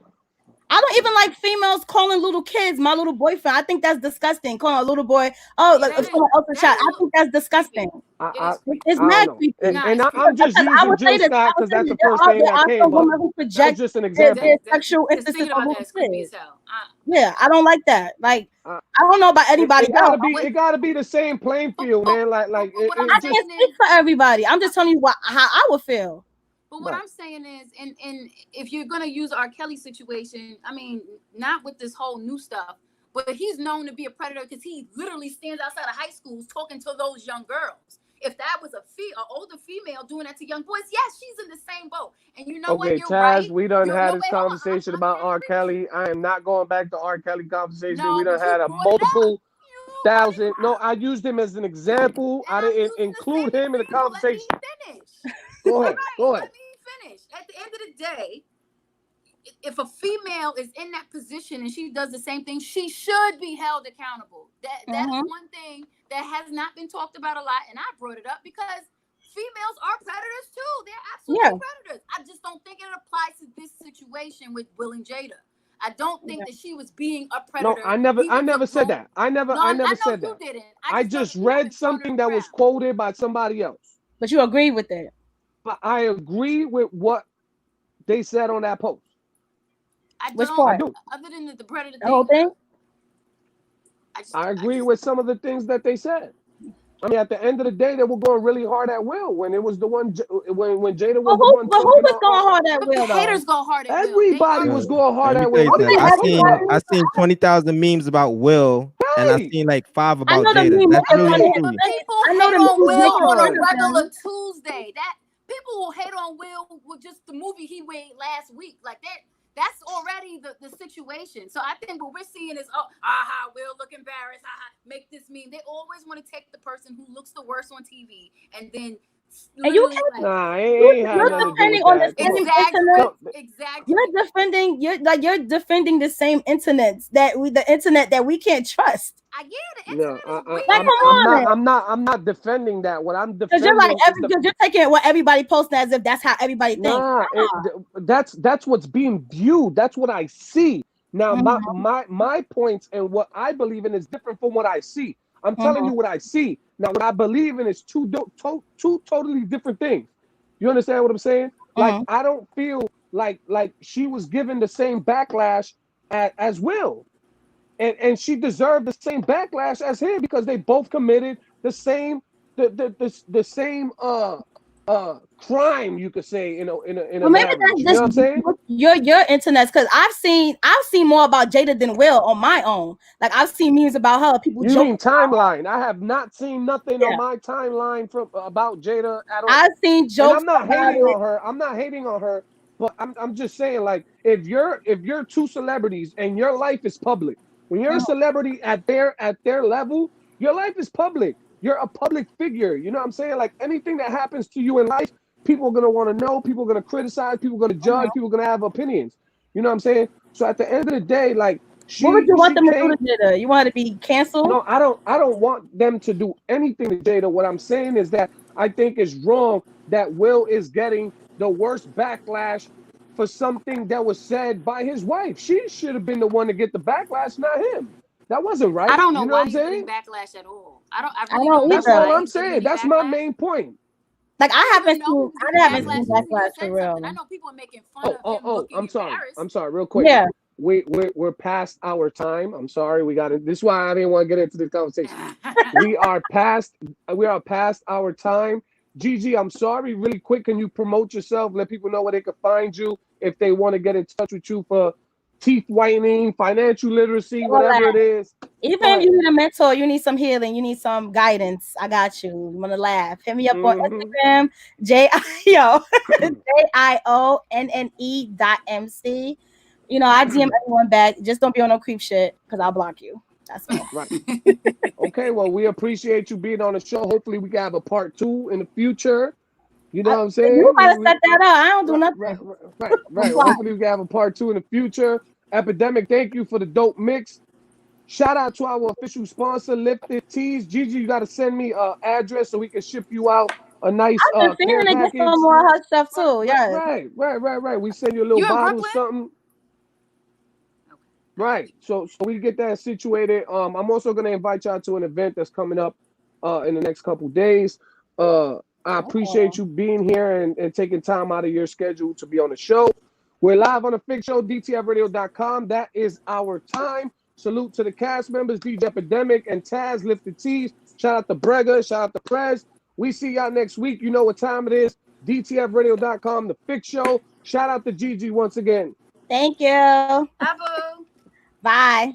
I don't even like females calling little kids my little boyfriend. I think that's disgusting. Calling a little boy, oh, like someone else's child. I think that's disgusting. It's I don't mad know. creepy. And I'm just I using would say Jill this. Scott I would because say that's this. the first thing There that are some came up. women who That's project just an their example. sexual Just thinking instances about on that little is creepy as kids. hell. Yeah, I don't like that. Like, I don't know about anybody It else. gotta be the same playing field, man. Like I can't speak for everybody. I'm just telling you how I would feel. But what I'm saying is, and if you're gonna use R. Kelly situation, I mean, not with this whole new stuff, but he's known to be a predator because he literally stands outside of high schools talking to those young girls. If that was an older female doing that to young boys, yes, she's in the same boat. And you know what? Okay, You're Taz, right. we done had this conversation about R. Kelly. I am not going back to R. Kelly conversation. No, We done but you had a brought it multiple thousand. No, I used him as an example. I didn't include him in the conversation. Finish. Go ahead. Go ahead. Let me finish. At the end of the day, if a female is in that position and she does the same thing, she should be held accountable. That is one thing that has not been talked about a lot, and I brought it up because females are predators too. They're absolutely predators. I just don't think it applies to this situation with Will and Jada. I don't think that she was being a predator. No, I never said that. I never said that. Didn't. I just read something that was quoted by somebody else. But you agree with it. But I agree with what they said on that post. Which part? I do. Other than the predator the whole thing? I agree with some of the things that they said. I mean, at the end of the day, they were going really hard at Will when it was the one when Jada was the one. But who was going hard at Will? The haters go hard at Will. Everybody was going hard at Will. I seen 20,000 memes about Will, and I seen like 5 about Jada. That's really true. People hate on Will on a regular Tuesday. That people will hate on Will with just the movie he made last week. Like that. That's already the situation. So I think what we're seeing is, Will look embarrassed. Make this meme. They always want to take the person who looks the worst on TV and then. And you can't. Nah, it ain't had nothing to do with that. Exactly. You're defending the same internet that we can't trust. I get it. No, I'm not defending that. What I'm defending you're taking what everybody posting as if that's how everybody thinks. Nah, that's what's being viewed. That's what I see. Now, my points and what I believe in is different from what I see. I'm telling you what I see. Now, what I believe in is two totally different things. You understand what I'm saying? Like, I don't feel like she was given the same backlash as Will. And she deserved the same backlash as him because they both committed the same same crime, you could say, in a marriage. You know what I'm saying? Your internet's because I've seen more about Jada than Will on my own. Like I've seen memes about her. People. You mean timeline? I have not seen nothing on my timeline from about Jada at all. I've seen jokes. And I'm not hating on her. I'm not hating on her. But I'm just saying, like, if you're two celebrities and your life is public, when you're a celebrity at their level, your life is public. You're a public figure. You know what I'm saying? Like anything that happens to you in life, people are gonna want to know, people are gonna criticize, people are gonna judge, people are gonna have opinions. You know what I'm saying? So at the end of the day, like what would you want them to do to Jada? You want her to be canceled? No, I don't want them to do anything to Jada. What I'm saying is that I think it's wrong that Will is getting the worst backlash for something that was said by his wife. She should have been the one to get the backlash, not him. That wasn't right. I don't know, you know why what I'm he's saying? getting backlash at all. I really don't. That's all I'm saying. That's my main point. Like I haven't seen backlash for real. I know people are making fun of him looking embarrassed. I'm sorry, real quick. Yeah. We're past our time. I'm sorry. We got it. This is why I didn't want to get into this conversation. we are past our time. Gigi, I'm sorry. Really quick, can you promote yourself? Let people know where they can find you if they want to get in touch with you for teeth whitening, financial literacy, whatever it is. Even if you need a mentor, you need some healing, you need some guidance. I got you. You want to laugh? Hit me up on Instagram, JIONNE.MC. You know, I DM everyone back. Just don't be on no creep shit because I'll block you. That's all. Right. Okay, well, we appreciate you being on the show. Hopefully, we can have a part 2 in the future. You know what I'm saying? You gotta set that up. I don't do nothing. Right. Hopefully, we can have a part 2 in the future. Epidemic, thank you for the dope mix. Shout out to our official sponsor, Lifted Tees. Gigi, you got to send me an address so we can ship you out a nice care package. Some more her stuff too. Yeah. Right. We send you a little bottle, something. Right. So we get that situated. I'm also gonna invite y'all to an event that's coming up in the next couple days. I appreciate you being here and taking time out of your schedule to be on the show. We're live on the Fix Show, DTFradio.com. That is our time. Salute to the cast members, DJ Epidemic and Taz, Lifted Tees. Shout out to Brega, shout out to Prez. We see y'all next week. You know what time it is. DTFradio.com, the Fix Show. Shout out to Gigi once again. Thank you. Abu. Bye.